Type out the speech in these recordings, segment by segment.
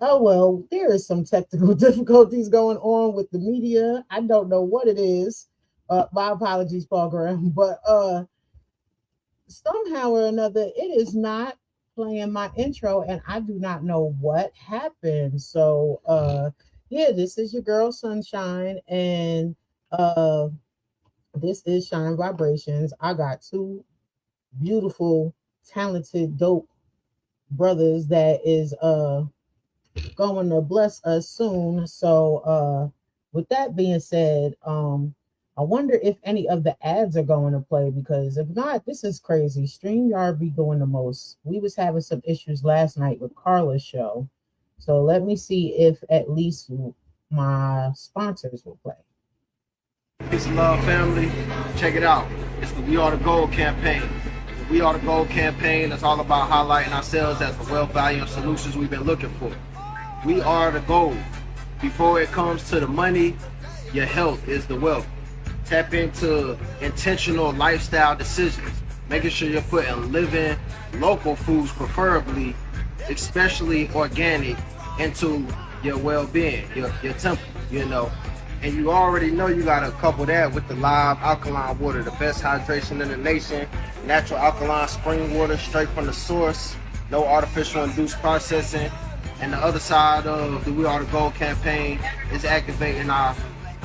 Oh well, there is some technical difficulties going on with the media. I don't know what it is. My apologies, Paul Graham, but somehow or another, it is not playing my intro, and I do not know what happened. So, yeah, this is your girl Sunshine, and uh, this is Shine Vibrations. I got two beautiful, talented, dope brothers that is going to bless us soon. So, with that being said, I wonder if any of the ads are going to play because if not, this is crazy. StreamYard be doing the most. We was having some issues last night with Carla's show. So let me see if at least my sponsors will play. Peace and love, family. Check it out. It's the We Are the Gold campaign. The We Are the Gold campaign is all about highlighting ourselves as the wealth, value, and solutions we've been looking for. We are the gold. Before it comes to the money, your health is the wealth. Tap into intentional lifestyle decisions, making sure you're putting living, local foods preferably, especially organic, into your well-being, your temple, you know. And you already know you gotta couple that with the live alkaline water, the best hydration in the nation, natural alkaline spring water straight from the source, no artificial induced processing. And the other side of the We Are the Gold campaign is activating our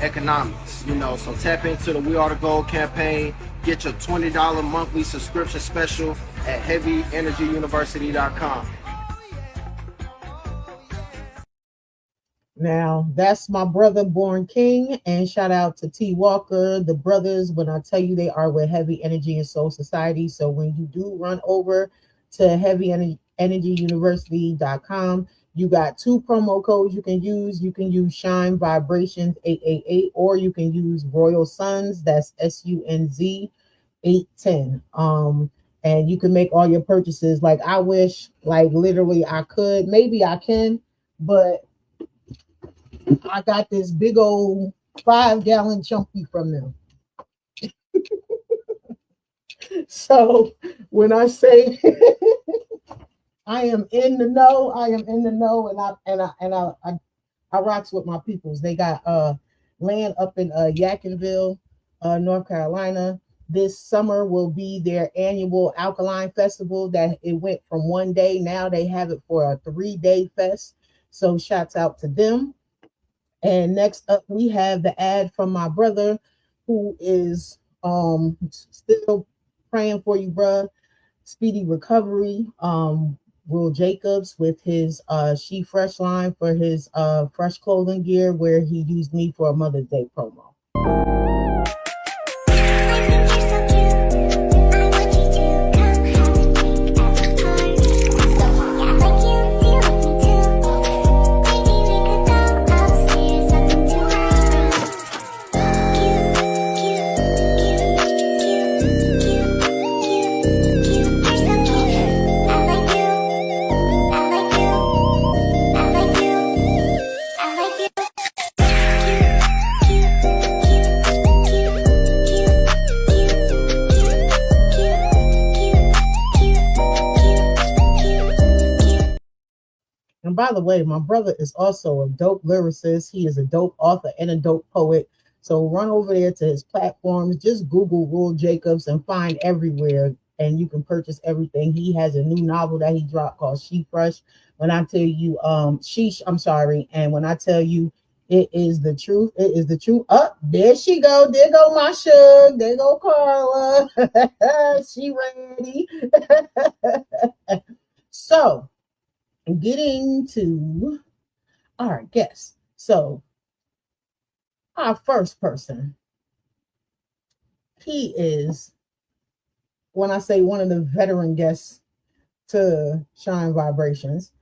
economics, you know. So tap into the We Are the Gold campaign, get your $20 monthly subscription special at heavyenergyuniversity.com. Now, that's my brother Born King, and shout out to T Walker, the brothers. When I tell you they are with Heavy Energy and Soul Society. So when you do run over to heavyenergyuniversity.com, you got two promo codes you can use. You can use Shine Vibrations 888, or you can use Royal Sons, that's SUNZ 810. And you can make all your purchases. Like I wish, like literally I could, maybe I can, but I got this big old 5-gallon chunky from them. So when I say I am in the know, I am in the know, and I rocks with my peoples. They got land up in Yakinville, North Carolina. This summer will be their annual alkaline festival that it went from 1 day. Now they have it for a 3-day fest. So shouts out to them. And next up, we have the ad from my brother, who is still praying for you, bruh. Speedy recovery. Will Jacobs with his She Fresh line for his fresh clothing gear, where he used me for a Mother's Day promo. And by the way, my brother is also a dope lyricist. He is a dope author and a dope poet. So run over there to his platforms. Just Google Will Jacobs and find everywhere. And you can purchase everything. He has a new novel that he dropped called She Fresh. When I tell you, I'm sorry. And when I tell you it is the truth, it is the truth. Up there she go. There go my Suge. There go Carla. She ready. So getting to our guests. So our first person, he is, when I say one of the veteran guests to Shine Vibrations,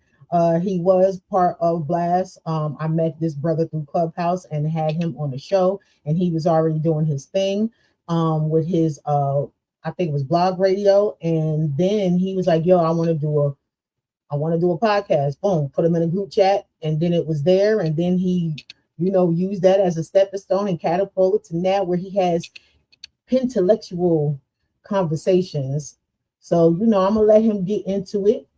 he was part of Blast. I met this brother through Clubhouse and had him on the show, and he was already doing his thing with his I think it was blog radio, and then he was like, yo, I want to do a podcast. Boom, put him in a group chat, and then it was there, and then he, used that as a stepping stone and catapulted to now where he has intellectual conversations. So, I'm gonna let him get into it.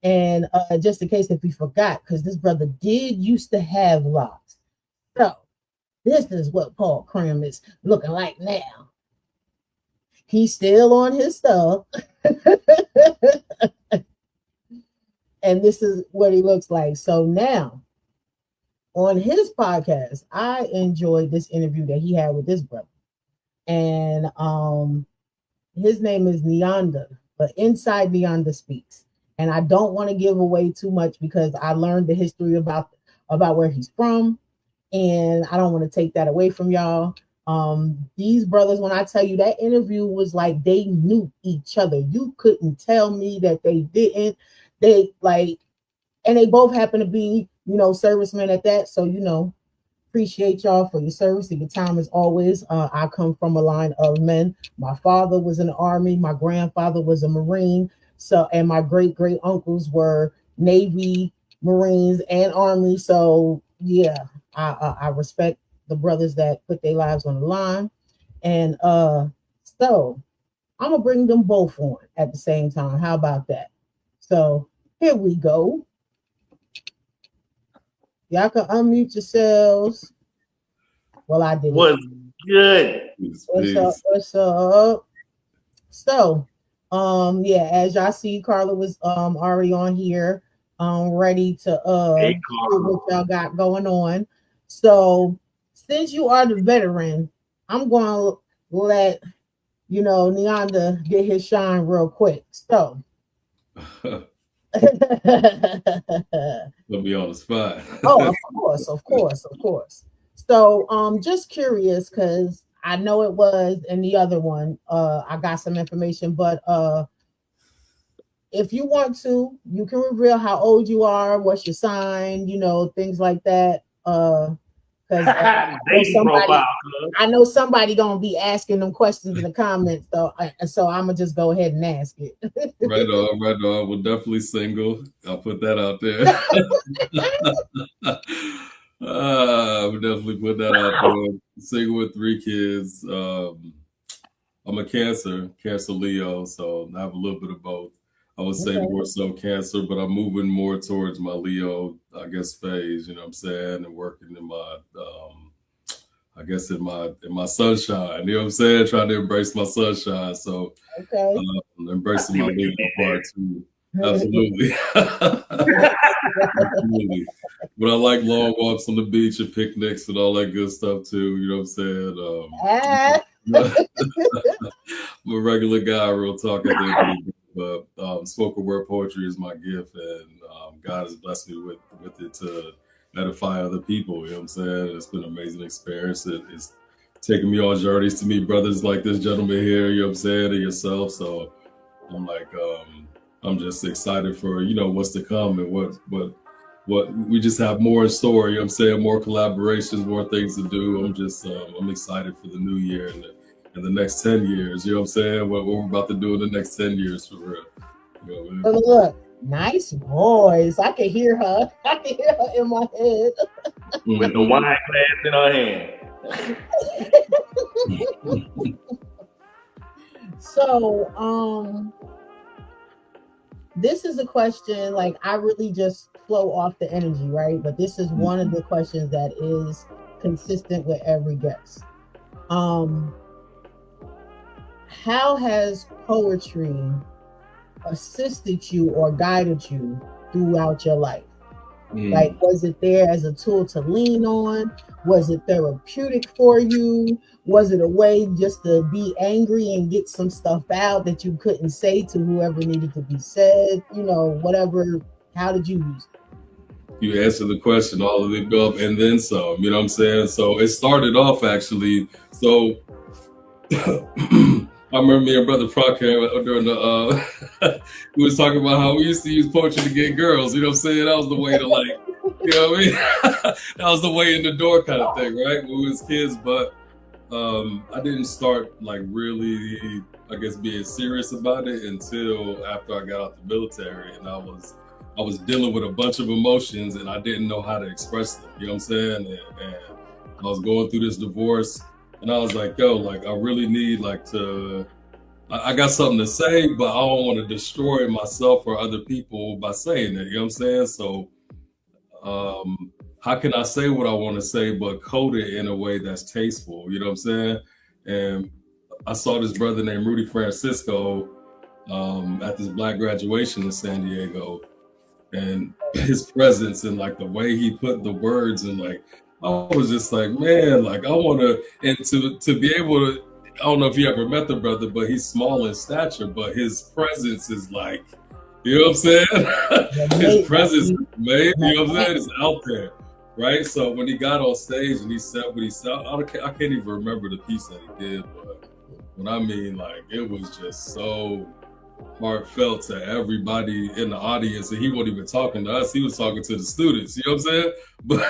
And just in case if you forgot, because this brother did used to have locks. So this is what P.A.W.C.R.A.M is looking like now. He's still on his stuff. And this is what he looks like. So now, on his podcast, I enjoyed this interview that he had with this brother. And his name is Nianda, but Inside Nianda Speaks. And I don't want to give away too much because I learned the history about where he's from, and I don't want to take that away from y'all. These brothers, when I tell you that interview was like they knew each other. You couldn't tell me that they didn't. They like, and they both happen to be, servicemen at that. So, appreciate y'all for your service and your time as always. I come from a line of men. My father was in the Army. My grandfather was a Marine. So, and my great uncles were Navy, Marines, and Army. So, yeah, I respect the brothers that put their lives on the line. And so I'm gonna bring them both on at the same time. How about that? So here we go. Y'all can unmute yourselves. Well, I did. What's good? What's up? So, yeah, as y'all see, Carla was already on here, ready to see what y'all got going on. So, since you are the veteran, I'm gonna let Nianda get his shine real quick. So. Gonna be on the spot. Oh, of course. So, just curious because I know it was in the other one. I got some information, but if you want to, you can reveal how old you are, what's your sign, things like that. Because I know somebody gonna be asking them questions in the comments, so I'm gonna just go ahead and ask it. Right on. We're definitely single. I'll put that out there. We definitely put that out there. Single with 3 kids. I'm a Cancer Leo, so I have a little bit of both. I would say more so Cancer, but I'm moving more towards my Leo, I guess, phase, you know what I'm saying, and working in my, I guess, in my sunshine, you know what I'm saying, trying to embrace my sunshine. So embracing my Leo part too. Absolutely. Absolutely. But I like long walks on the beach and picnics and all that good stuff too, you know what I'm saying? I'm a regular guy, real talk, I think. But spoken word poetry is my gift, and God has blessed me with it to edify other people. You know what I'm saying? It's been an amazing experience. It's taken me on journeys to meet brothers like this gentleman here, you know what I'm saying, and yourself. So I'm like, I'm just excited for, what's to come and what we just have more in store, you know what I'm saying, more collaborations, more things to do. I'm excited for the new year and the next 10 years, you know what I'm saying? What we're about to do in the next 10 years for real. Look, nice voice. I can hear her. I can hear her in my head. With the wine glass in her hand. So, this is a question, like, I really just flow off the energy, right? But this is one of the questions that is consistent with every guest. How has poetry assisted you or guided you throughout your life? Like, was it there as a tool to lean on? Was it therapeutic for you? Was it a way just to be angry and get some stuff out that you couldn't say to whoever needed to be said? Whatever. How did you use it? You answered the question, all of the above, and then some, you know what I'm saying? So it started off actually. So I remember me and Brother Proc during the, we was talking about how we used to use poetry to get girls, you know what I'm saying? That was the way to, like, you know what I mean? That was the way in the door kind of thing, right? When we was kids, but I didn't start, like, really, I guess, being serious about it until after I got out the military, and I was dealing with a bunch of emotions and I didn't know how to express them, you know what I'm saying? And I was going through this divorce. And I was like, yo, like, I really need, like, to I got something to say, but I don't want to destroy myself or other people by saying it. You know what I'm saying? So, how can I say what I want to say, but code it in a way that's tasteful? You know what I'm saying? And I saw this brother named Rudy Francisco at this Black graduation in San Diego, and his presence and like the way he put the words and like I was just like, man, like I want to, and to be able to. I don't know if you ever met the brother, but he's small in stature, but his presence is like, you know what I'm saying? His presence is amazing, you know what I'm saying? It's out there, right? So when he got on stage and he said what he said, I can't even remember the piece that he did, but when I mean, like, it was just so heartfelt to everybody in the audience, and he wasn't even talking to us, he was talking to the students, you know what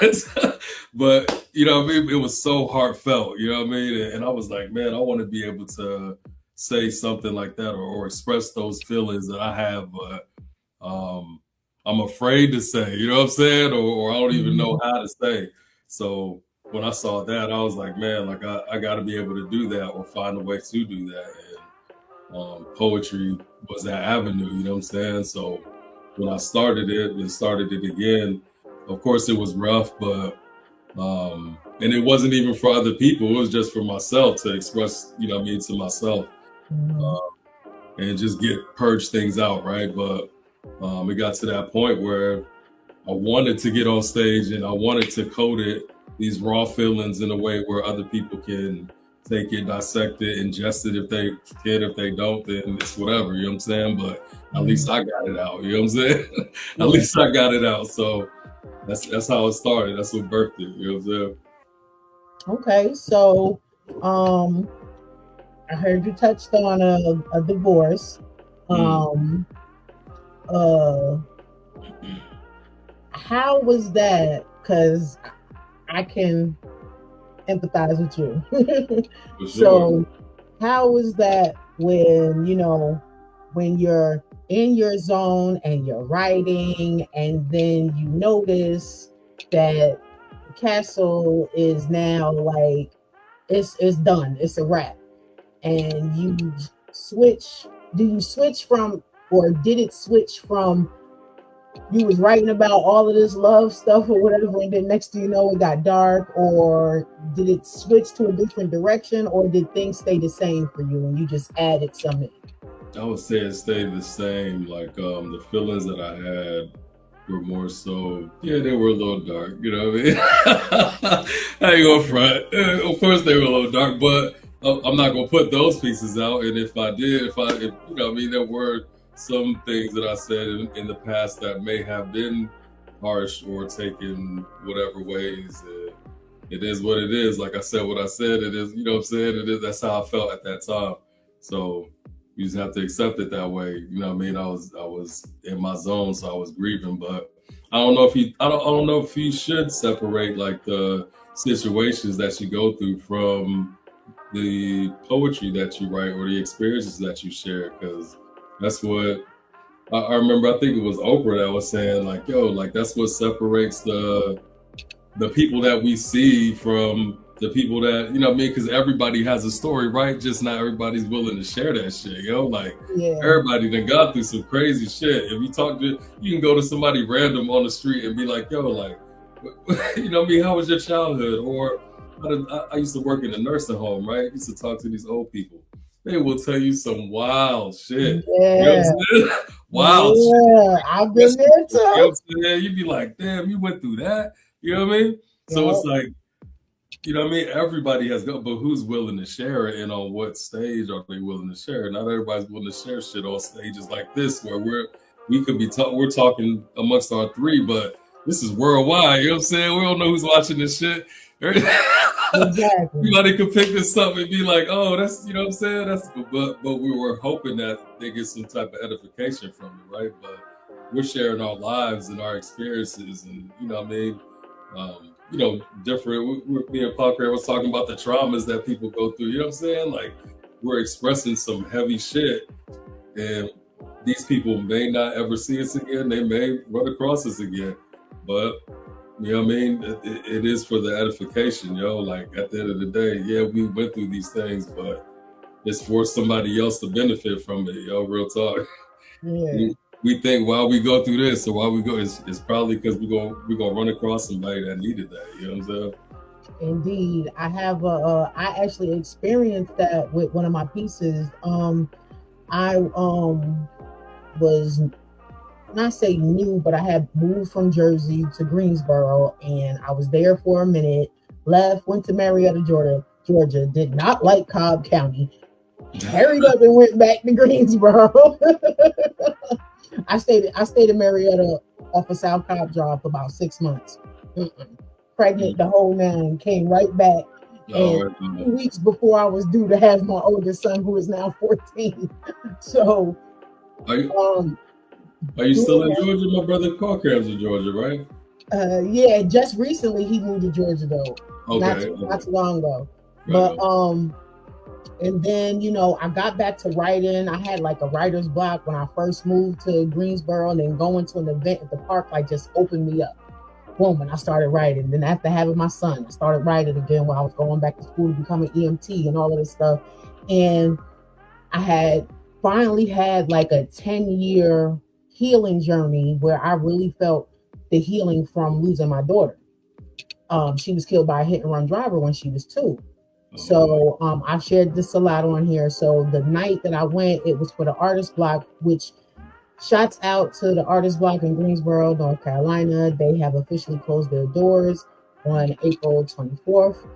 I'm saying? But you know what I mean, it was so heartfelt, you know what I mean? And I was like, man, I want to be able to say something like that or express those feelings that I have, but I'm afraid to say, you know what I'm saying, or I don't even know how to say. So when I saw that, I was like, man, like I got to be able to do that or find a way to do that. Poetry was that avenue, you know what I'm saying? So when I started it and started it again, of course it was rough, but and it wasn't even for other people, it was just for myself to express, you know what I mean, to myself, and just purge things out, right? But it got to that point where I wanted to get on stage and I wanted to code it, these raw feelings, in a way where other people can take it, dissect it, ingest it if they can. If they don't, then it's whatever, you know what I'm saying? But at least I got it out, you know what I'm saying? At least I got it out. So that's how it started. That's what birthed it, you know what I'm saying? Okay, so I heard you touched on a divorce. How was that? Because I can empathize with you. Sure. So how was that when, you know, when you're in your zone and you're writing and then you notice that Castle is now like it's done, it's a wrap, and you switch, do you switch from, or did it switch from, you was writing about all of this love stuff or whatever, and then next thing you know it got dark, or did it switch to a different direction, or did things stay the same for you and you just added some in? I would say it stayed the same. Like the feelings that I had were more so, yeah, they were a little dark, you know what I mean? I ain't gonna front. Of course they were a little dark, but I'm not gonna put those pieces out. And if I did, if you know what I mean, there were some things that I said in the past that may have been harsh or taken whatever ways. It is what it is. Like I said, what I said, it is, you know what I'm saying? It is, that's how I felt at that time. So you just have to accept it that way. You know what I mean? I was in my zone, so I was grieving, but I don't know if you should separate like the situations that you go through from the poetry that you write or the experiences that you share, because that's what I remember. I think it was Oprah that was saying, like, yo, like that's what separates the people that we see from the people that, you know what I mean? Because everybody has a story, right? Just not everybody's willing to share that shit, yo. Like, everybody done got through some crazy shit. If you talk to, you can go to somebody random on the street and be like, yo, like, you know what I mean? How was your childhood? Or I used to work in a nursing home, right? I used to talk to these old people. They will tell you some wild shit. Yeah. You know what I'm saying? Wild shit. I've been there too. You know what I'm saying? You'd be like, damn, you went through that. You know what I mean? So it's like, you know what I mean? Everybody has but who's willing to share it, and on what stage are they willing to share it? Not everybody's willing to share shit on stages like this, where we could be we're talking amongst our three, but this is worldwide. You know what I'm saying? We don't know who's watching this shit. Exactly. Everybody could pick this up and be like, oh, that's, you know what I'm saying? That's, but we were hoping that they get some type of edification from it, right? But we're sharing our lives and our experiences, and you know what I mean? You know, different. Me and P.A.W.C.R.A.M was talking about the traumas that people go through. You know what I'm saying? Like, we're expressing some heavy shit, and these people may not ever see us again. They may run across us again, but you know what I mean? It is for the edification, yo. Like, at the end of the day, yeah, we went through these things, but it's for somebody else to benefit from it. Yo, real talk. Yeah. We think while we go through this, or while we go, it's probably because we're gonna run across somebody that needed that. You know what I'm saying? Indeed, I have I actually experienced that with one of my pieces. I was not say new, but I had moved from Jersey to Greensboro, and I was there for a minute. Left, went to Marietta, Georgia. Did not like Cobb County. Hurried up and went back to Greensboro. I stayed in Marietta off of South Cobb Drive for about 6 months. Pregnant the whole 9, came right back. And 2 weeks before I was due to have my oldest son, who is now 14. So, are you still in Georgia? My brother P.A.W.C.R.A.M's in Georgia, right? Yeah, just recently he moved to Georgia though. Okay. Not too long ago. Right. But and then I got back to writing. I had like a writer's block when I first moved to Greensboro, and then going to an event at the park like just opened me up. Boom, and I started writing. Then after having my son, I started writing again while I was going back to school to become an EMT and all of this stuff. And I had finally had like a 10-year healing journey where I really felt the healing from losing my daughter. She was killed by a hit and run driver when she was 2. So I've shared this a lot on here. So the night that I went, it was for the Artist Block, which shouts out to the Artist Block in Greensboro, North Carolina. They have officially closed their doors on April 24th.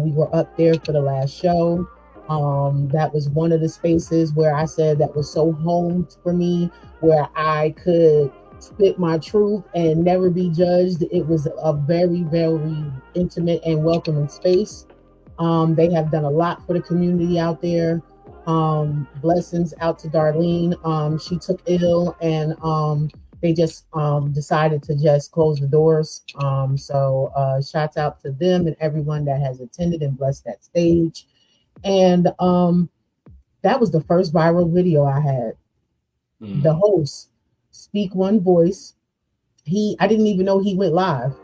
We were up there for the last show. That was one of the spaces where I said that was so home for me, where I could spit my truth and never be judged. It was a very, very intimate and welcoming space. They have done a lot for the community out there. Blessings out to Darlene. She took ill, and they just decided to just close the doors. So shouts out to them and everyone that has attended and blessed that stage. And that was the first viral video I had. The host, Speak One Voice, I didn't even know he went live.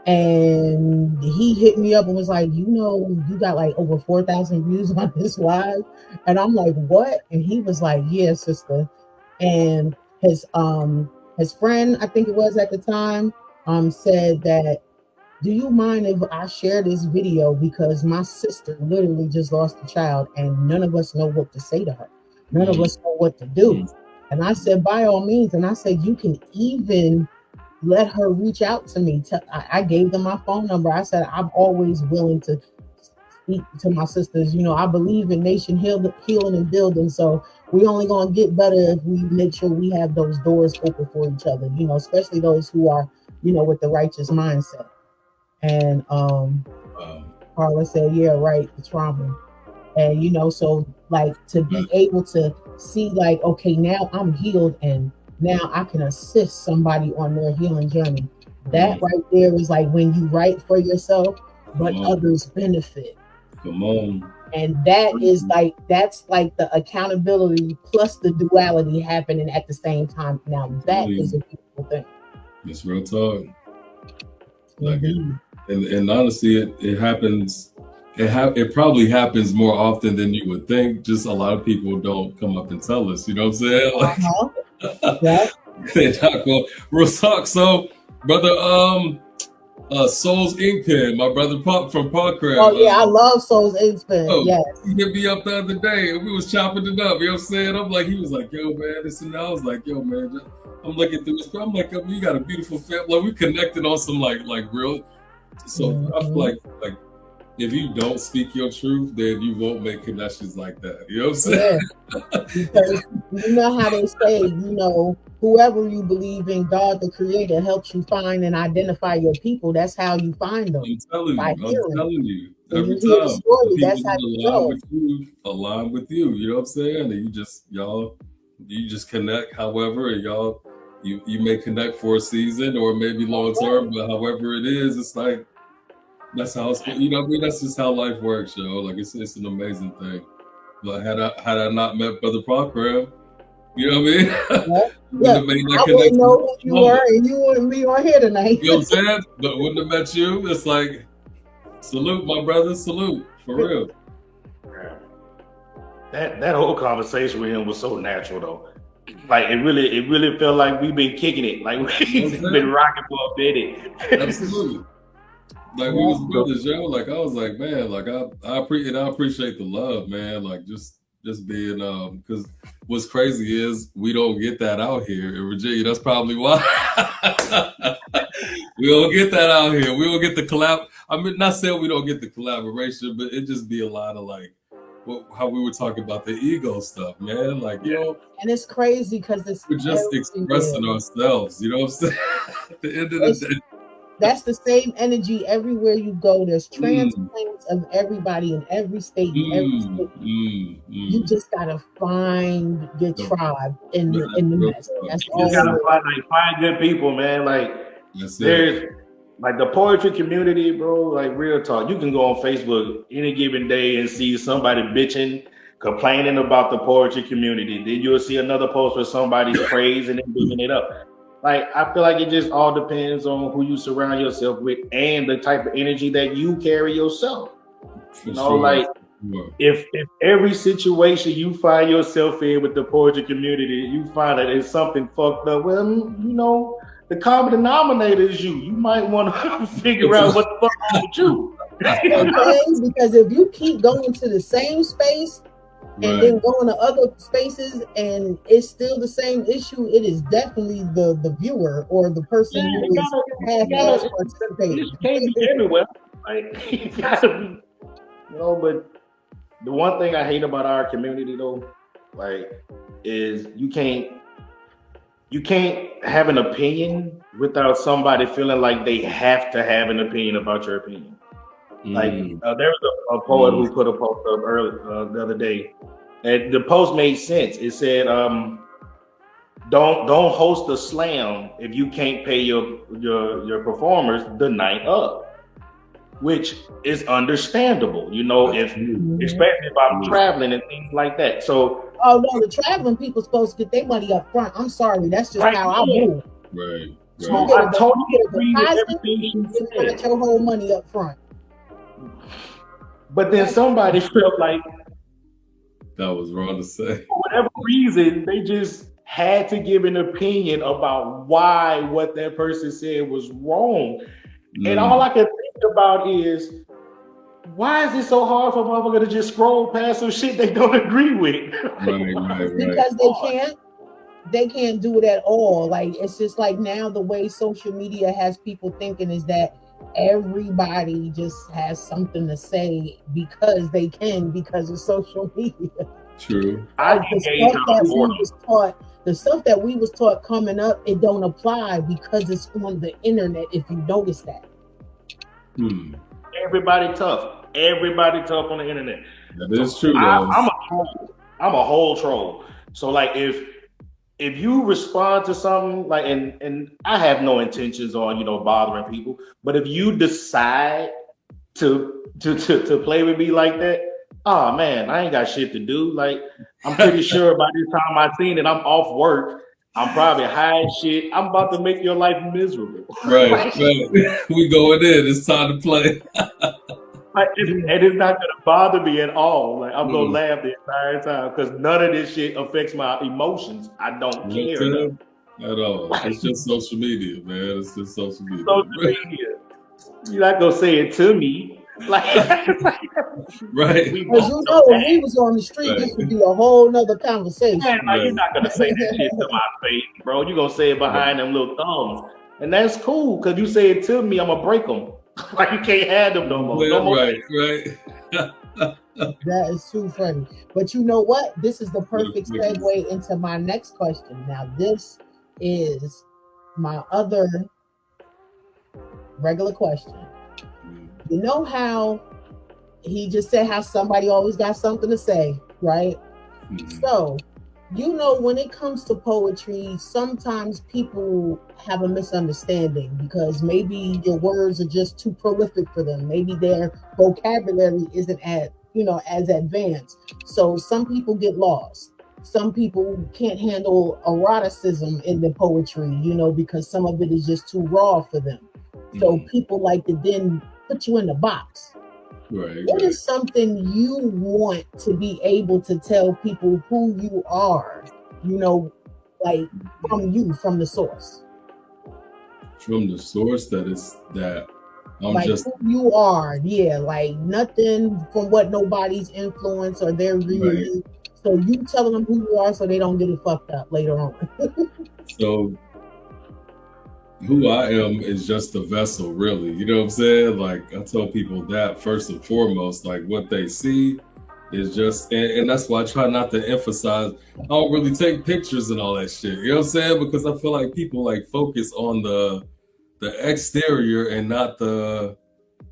And he hit me up and was like, you got like over 4,000 views on this live. And I'm like, what? And he was like, yeah, sister. And his friend, I think it was at the time, said that, do you mind if I share this video? Because my sister literally just lost a child and none of us know what to say to her. None of us know what to do. And I said, by all means. And I said, you can even let her reach out to me. I gave them my phone number. I said, I'm always willing to speak to my sisters. I believe in nation healing and building. So we only going to get better if we make sure we have those doors open for each other, especially those who are, with the righteous mindset. And Carla said, yeah, right, the trauma. And, so like to be able to see like, okay, now I'm healed and now I can assist somebody on their healing journey. That right there is like when you write for yourself, but others benefit. Come on. And that's like the accountability plus the duality happening at the same time. Now that is a beautiful thing. It's real talk. Like and honestly, it happens. It probably happens more often than you would think. Just a lot of people don't come up and tell us. You know what I'm saying? Like, yeah. They're not going real talk. So, brother, Soul's Ink Pen, my brother from P.A.W.C.R.A.M. Oh yeah, I love Soul's Ink Pen. Yes. He hit me up the other day and we was chopping it up. You know what I'm saying? He was like, yo, man, this and that. I was like, yo, man, I'm looking through this. I'm like, yo, you got a beautiful family. Like, we connected on some like real. So I feel like if you don't speak your truth, then you won't make connections like that. You know what I'm saying? Yeah. Because you know how they say, whoever you believe in, God the Creator helps you find and identify your people. That's how you find them. I'm telling you. Every time. Story, that's how you know. Align with you. You know what I'm saying? And you just connect however, and you may connect for a season or maybe long term, but however it is, it's like, that's how it's, that's just how life works, yo. Like it's an amazing thing. But had I not met Brother P.A.W.C.R.A.M, you know what I mean? I wouldn't know who you were, and you wouldn't be on here tonight. You know what I'm saying? But wouldn't have met you. It's like, salute, my brother, salute, for real. that whole conversation with him was so natural though. Like it really felt like we've been kicking it. Like we've been rocking for a minute. Absolutely. Like we was brothers, yo. Like I was like, man, like I appreciate the love, man. Like just being because what's crazy is we don't get that out here in Virginia. That's probably why we don't get that out here. We don't get the collab. I mean, not saying we don't get the collaboration, but it just be a lot of like how we were talking about the ego stuff, man. Like, you know, and it's crazy because we're just expressing ourselves. You know what I'm saying? At the end of the day. That's the same energy everywhere you go. There's transplants of everybody in every state. You just gotta find your tribe in the mess. That's all. You gotta find good people, man. Like there's like the poetry community, bro. Like real talk. You can go on Facebook any given day and see somebody bitching, complaining about the poetry community. Then you'll see another post where somebody's praising and bigging it up. Like, I feel like it just all depends on who you surround yourself with and the type of energy that you carry yourself. You know, like if every situation you find yourself in with the poetry community, you find that it's something fucked up, well, you know, the common denominator is you. You might want to figure out what the fuck wrong with you. Okay? Because if you keep going to the same space, and then going to other spaces and it's still the same issue, it is definitely the viewer or the person who is half participating. You can't be everywhere. Like, you gotta be, you know, but the one thing I hate about our community though, like, is you can't have an opinion without somebody feeling like they have to have an opinion about your opinion. Like there was a poet who put a post up the other day, and the post made sense. It said, "Don't host a slam if you can't pay your performers the night of," which is understandable, you know, especially if I'm traveling and things like that. So, oh no, the traveling people supposed to get their money up front. I'm sorry, that's just how I move. Right. So I totally agree with everything you said. Get your whole money up front. But then somebody felt like that was wrong to say. For whatever reason, they just had to give an opinion about why what that person said was wrong. And all I can think about is, why is it so hard for a motherfucker to just scroll past some shit they don't agree with? Right. Because they can't do it at all. Like, it's just like now the way social media has people thinking is that everybody just has something to say because they can, because of social media. True. The stuff that we was taught coming up, it don't apply because it's on the internet, if you notice that. Everybody tough on the internet. That is true. I'm a whole troll. So like if you respond to something like, and I have no intentions on, you know, bothering people, but if you decide to play with me like that, oh man, I ain't got shit to do. Like, I'm pretty sure by this time I seen it, I'm off work. I'm probably high as shit. I'm about to make your life miserable. Right. We going in. It's time to play. And it's not gonna bother me at all. Like, I'm gonna laugh the entire time because none of this shit affects my emotions. I don't care at all. It's just social media, man. It's just social media. You're not gonna say it to me, like right? Because you know, if we was on the street, this would be a whole nother conversation. Man, you're not gonna say that shit to my face, bro. You're gonna say it behind them little thumbs, and that's cool because you say it to me, I'm gonna break them. Like, you can't have them no more. Right. That is too funny. But you know what? This is the perfect segue into my next question. Now, this is my other regular question. You know how he just said how somebody always got something to say, right? So, you know, when it comes to poetry, sometimes people have a misunderstanding because maybe your words are just too prolific for them. Maybe their vocabulary isn't as advanced. So some people get lost. Some people can't handle eroticism in the poetry, you know, because some of it is just too raw for them. So people like to then put you in the box. What is something you want to be able to tell people who you are, you know, like from the source? From the source that I'm like just who you are, yeah, like nothing from what nobody's influence or their view of you. So you telling them who you are so they don't get it fucked up later on. So who I am is just a vessel, really. You know what I'm saying? Like, I tell people that first and foremost, like what they see is just, and that's why I try not to emphasize, I don't really take pictures and all that shit. You know what I'm saying? Because I feel like people like focus on the exterior and not the,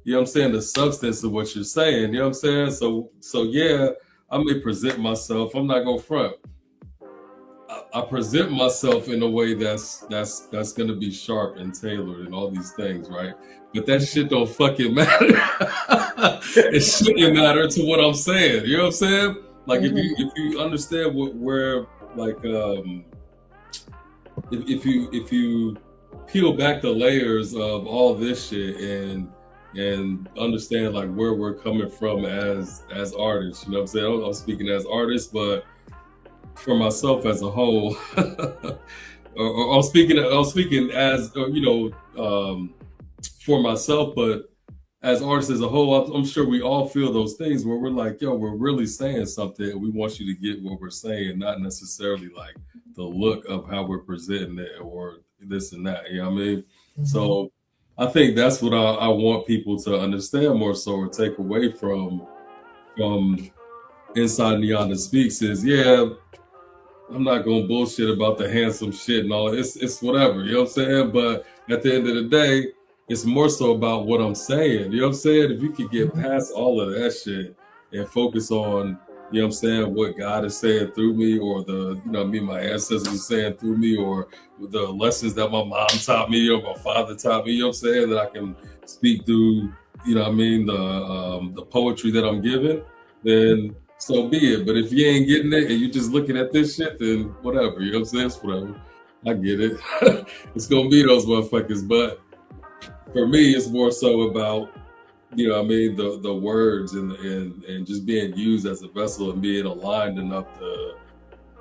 you know what I'm saying, the substance of what you're saying. You know what I'm saying? So yeah, I may present myself. I'm not gonna front. I present myself in a way that's gonna be sharp and tailored and all these things, right? But that shit don't fucking matter. It shouldn't matter to what I'm saying. You know what I'm saying? Like if you understand where like if you peel back the layers of all this shit and understand like where we're coming from as artists, you know what I'm saying? I'm speaking as artists, but for myself as a whole, or I'm speaking as for myself, but as artists as a whole, I'm sure we all feel those things where we're like, yo, we're really saying something, and we want you to get what we're saying, not necessarily like the look of how we're presenting it or this and that. You know what I mean? So I think that's what I want people to understand more so, or take away from Inside Nianda Speaks is, yeah, I'm not gonna bullshit about the handsome shit and all. It's whatever, you know what I'm saying? But at the end of the day, it's more so about what I'm saying. You know what I'm saying? If you could get past all of that shit and focus on, you know what I'm saying, what God is saying through me, or the, you know, my ancestors are saying through me, or the lessons that my mom taught me or my father taught me, you know what I'm saying, that I can speak through, you know what I mean, the poetry that I'm given, then so be it. But if you ain't getting it and you just looking at this shit, then whatever, you know what I'm saying? It's whatever. I get it. It's gonna be those motherfuckers. But for me, it's more so about, you know what I mean, the words and just being used as a vessel and being aligned enough to,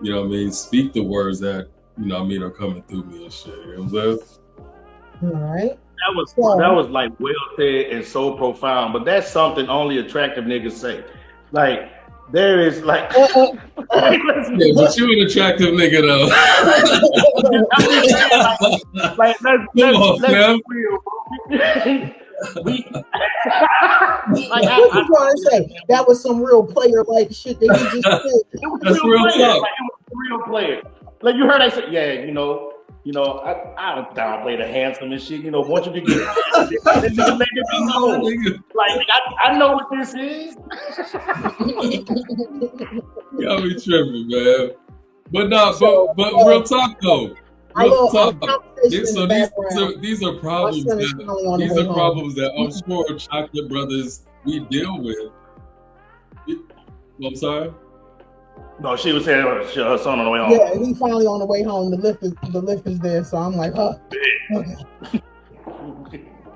you know what I mean, speak the words that, you know what I mean, are coming through me and shit. You know what I'm saying? All right. That was like well said and so profound, but that's something only attractive niggas say. Like, there is like, yeah, but you an attractive nigga though. let's be real, what you trying to say? That was some real player like shit that you just said. It was real player. Like, it was a real player. Like, you heard I said, yeah, you know, I don't downplay the handsome and shit. You know, once you can get let it be known. Like, I know what this is. Y'all be tripping, man. But but real talk though. Real talk. So these are problems that I'm sure chocolate brothers we deal with. I'm sorry. No, she was saying her son on the way home. Yeah, he's finally on the way home. The lift is there, so I'm like, huh. Okay.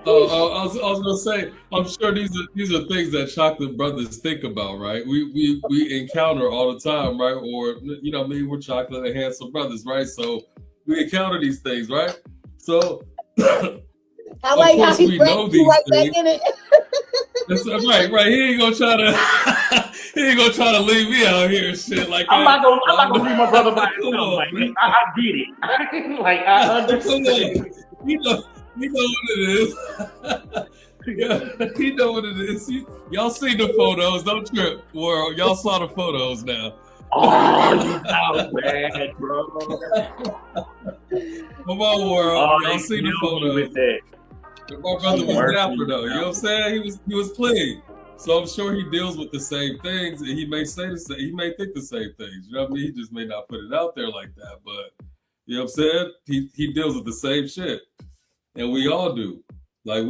I was gonna say, I'm sure these are things that chocolate brothers think about, right? We encounter all the time, right? Or, you know what I mean, we're chocolate and handsome brothers, right? So we encounter these things, right? So I like how he know these right things. Back in it. That's right. He ain't gonna try to leave me out here and shit like I'm not gonna leave my brother by himself. Like, I get it. Like, I understand. You know what it is. Yeah, you know what it is. Y'all see the photos. Don't trip, world. Y'all saw the photos now. Oh, you out bad, bro. Come on, world. Y'all see the photos. My brother was dapper though. You know what I'm saying? He was clean. So I'm sure he deals with the same things, and he may say the same. He may think the same things. You know what I mean? He just may not put it out there like that. But you know what I'm saying? He deals with the same shit. And we all do. Like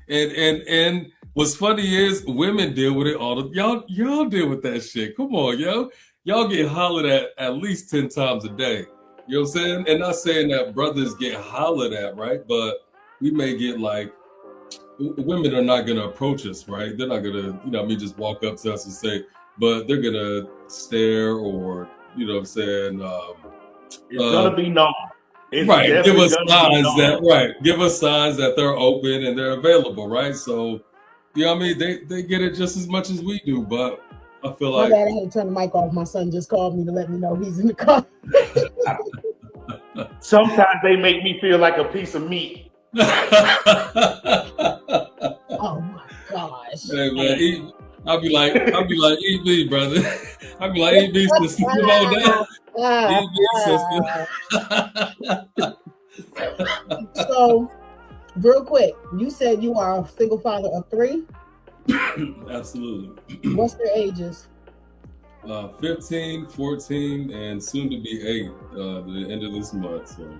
and what's funny is women deal with it all the y'all deal with that shit. Come on, yo. Y'all get hollered at least 10 times a day. You know what I'm saying? And not saying that brothers get hollered at, right? But we may get like women are not going to approach us, right? They're not going to, just walk up to us and say, but they're going to stare or, what I'm saying? It's going to be known. Right. Give us signs that they're open and they're available, right? So, they get it just as much as we do, but I feel like... My bad, I had to turn the mic off. My son just called me to let me know he's in the car. Sometimes they make me feel like a piece of meat. Oh my gosh. Hey man, I'll be like, eat me, brother. I'll be like, eat me, sister. Come on down. Eat me, sister. So, real quick, you said you are a single father of 3? Absolutely. What's their ages? 15, 14, and soon to be 8. The end of this month. So.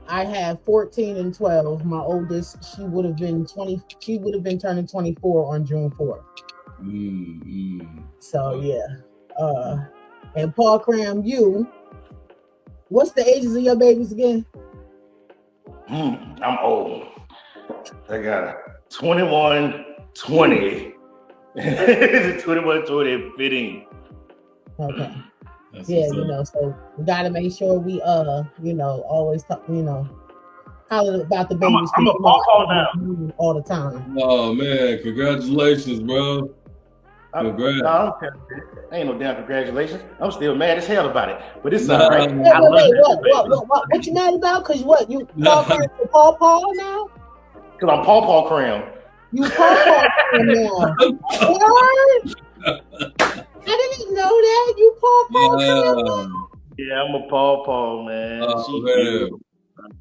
I have 14 and 12. My oldest, she would have been 20. She would have been turning 24 on June 4th. So yeah. And P.A.W.C.R.A.M, what's the ages of your babies again? I'm old. I got 21, 20. 21, 20, 15. Okay. So we gotta make sure we always talk, holler about the babies. I'm a pawpaw now all the time. Oh man, congratulations, bro. Congrats. No, ain't no damn congratulations. I'm still mad as hell about it, but it's all right. What you mad about? Cause what you pawpaw now? Cause I'm P.A.W.C.R.A.M. You P.A.W.C.R.A.M now. What? I didn't know that. You P.A.W.C.R.A.M. Yeah, I'm a pawpaw, man. Oh,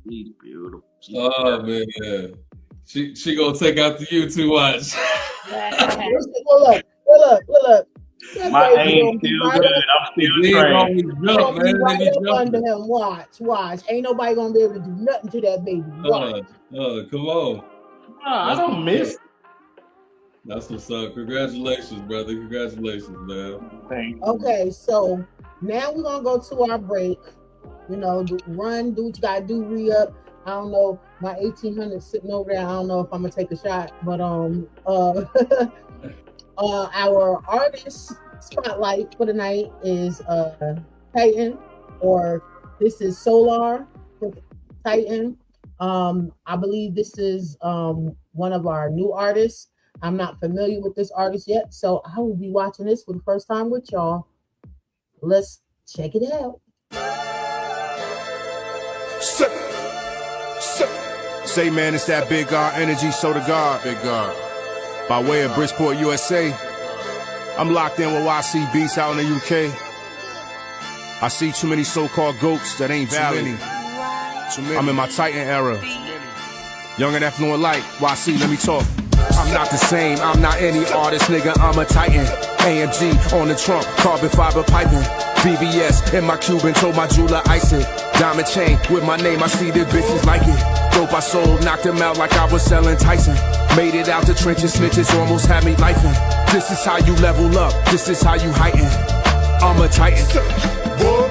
She's beautiful. Man. She gonna take out the YouTube watch. Look. My aim still good. I'm still trained. Under him. Watch. Ain't nobody gonna be able to do nothing to that baby. Watch. Come on. I don't miss. That's what's up. Congratulations, brother. Congratulations, man. Thank you. Okay, so now we're gonna go to our break. Do what you gotta do, re-up. I don't know, my 1800 sitting over there. I don't know if I'm gonna take a shot, but our artist spotlight for the night is Titan, or this is Solar for Titan. I believe this is one of our new artists. I'm not familiar with this artist yet, so I will be watching this for the first time with y'all. Let's check it out. Say, man, it's that Big God energy, so to God. Big God. By way of Bridgeport, USA. I'm locked in with P.A.W.C.R.A.M out in the UK. I see too many so-called goats that ain't valid. I'm in my Titan era. Young and affluent light. P.A.W.C.R.A.M, let me talk. I'm not the same, I'm not any artist, nigga, I'm a Titan. AMG on the trunk, carbon fiber piping. VVS in my Cuban, told my jeweler ice it. Diamond chain with my name, I see the bitches like it. Dope I sold, knocked them out like I was selling Tyson. Made it out the trenches, snitches almost had me lifing. This is how you level up, this is how you heighten. I'm a Titan.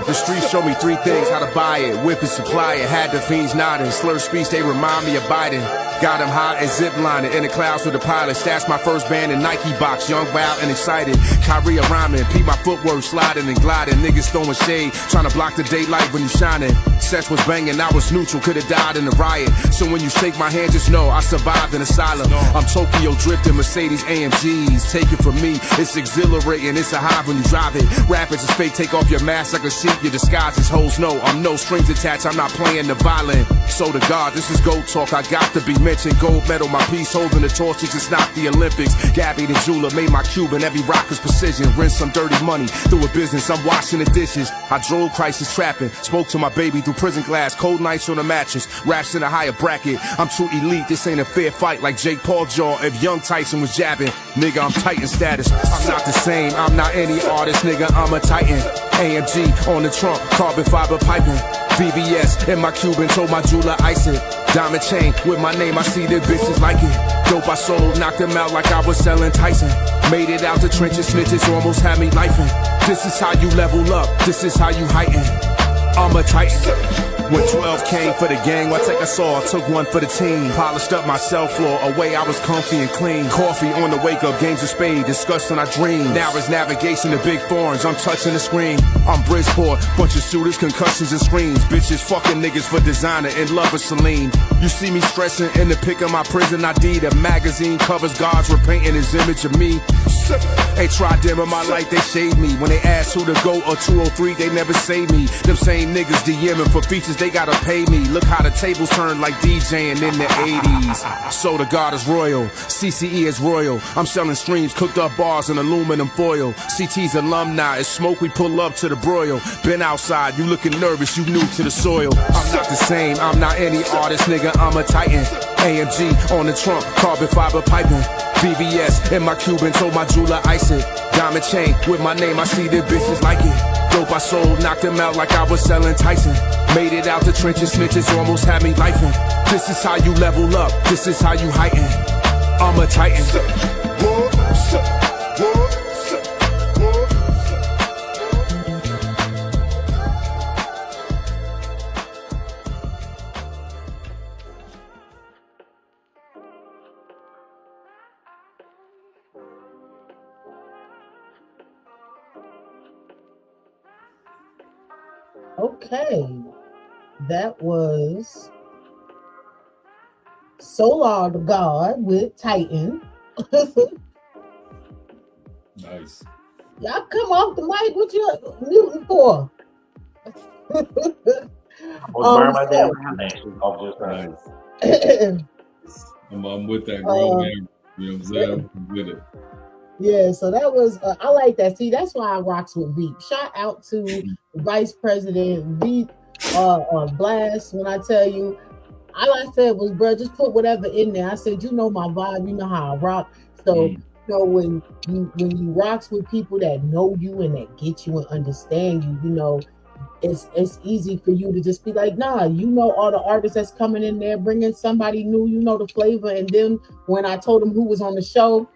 The streets show me 3 things, how to buy it, whip and supply it. Had the fiends nodding, slur speech, they remind me of Biden. Got them high and ziplining in the clouds with the pilot. Stashed my first band in Nike box, young, wild, and excited. P.A.W.C.R.A.M rhyming, peep my footwork, sliding and gliding. Niggas throwing shade, trying to block the daylight when you shining. Sets was banging, I was neutral, could've died in the riot. So when you shake my hand, just know I survived an asylum. I'm Tokyo drifting, Mercedes AMGs. Take it from me, it's exhilarating, it's a high when you drive it. Rapids is fake, take off your mask like a sheep, your disguise is hoes. No, I'm no strings attached, I'm not playing the violin. So to God, this is gold talk, I got to be mentioned. Gold medal, my piece holding the torch, it's not the Olympics. Gabby the jeweler made my Cuban, every rock is precision. Rinse some dirty money through a business, I'm washing the dishes. I drove crisis trapping, spoke to my baby through prison glass, cold nights on the mattress, raps in a higher bracket. I'm too elite, this ain't a fair fight like Jake Paul jaw. If young Tyson was jabbing, nigga, I'm Titan status. I'm not the same, I'm not any artist, nigga, I'm a Titan. AMG on the trunk, carbon fiber piping. VVS in my Cuban, told my jeweler ice it. Diamond chain with my name, I see the bitches like it. Dope I sold, knocked them out like I was selling Tyson. Made it out the trenches, snitches almost had me lifing. This is how you level up, this is how you heighten. I'm a Titan. When 12 came for the gang, I take a saw, took one for the team. Polished up my cell floor, away I was comfy and clean. Coffee on the wake up, games of spade, discussing our dreams. Now it's navigation to big foreigns, I'm touching the screen. I'm Bridgeport, bunch of shooters, concussions and screams. Bitches fucking niggas for designer, in love with Celine. You see me stressing in the pick of my prison ID. The magazine covers guards were painting his image of me. They tried dimming my light, they shade me. When they asked who to go or 203, they never say me. Them same niggas DMing for features, they gotta pay me. Look how the tables turned like DJing in the 80s. So the God is royal, CCE is royal. I'm selling streams, cooked up bars in aluminum foil. CT's alumni, it's smoke, we pull up to the broil. Been outside, you looking nervous, you new to the soil. I'm not the same, I'm not any artist, nigga, I'm a titan. AMG on the trunk, carbon fiber piping. VVS in my Cuban, told my jeweler ice it. Diamond chain with my name, I see the bitches like it. Dope I sold, knocked them out like I was selling Tyson. Made it out the trenches, snitches almost had me lifing. This is how you level up, this is how you heighten. I'm a titan. Okay, that was Solar the God with Titan. Nice. Y'all come off the mic. What you muting for? Burn my damn name off Nice. I'm with that girl, man. You know what I'm saying? I'm with it. Yeah, so that was, I like that. See, that's why I rocks with Veep. Shout out to Vice President Veep, Blast. When I tell you, all I said was, bro, just put whatever in there. I said, you know my vibe, you know how I rock. So, you know, when you rocks with people that know you and that get you and understand you, you know, it's easy for you to just be like, nah, you know all the artists that's coming in there, bringing somebody new, you know the flavor. And then when I told him who was on the show,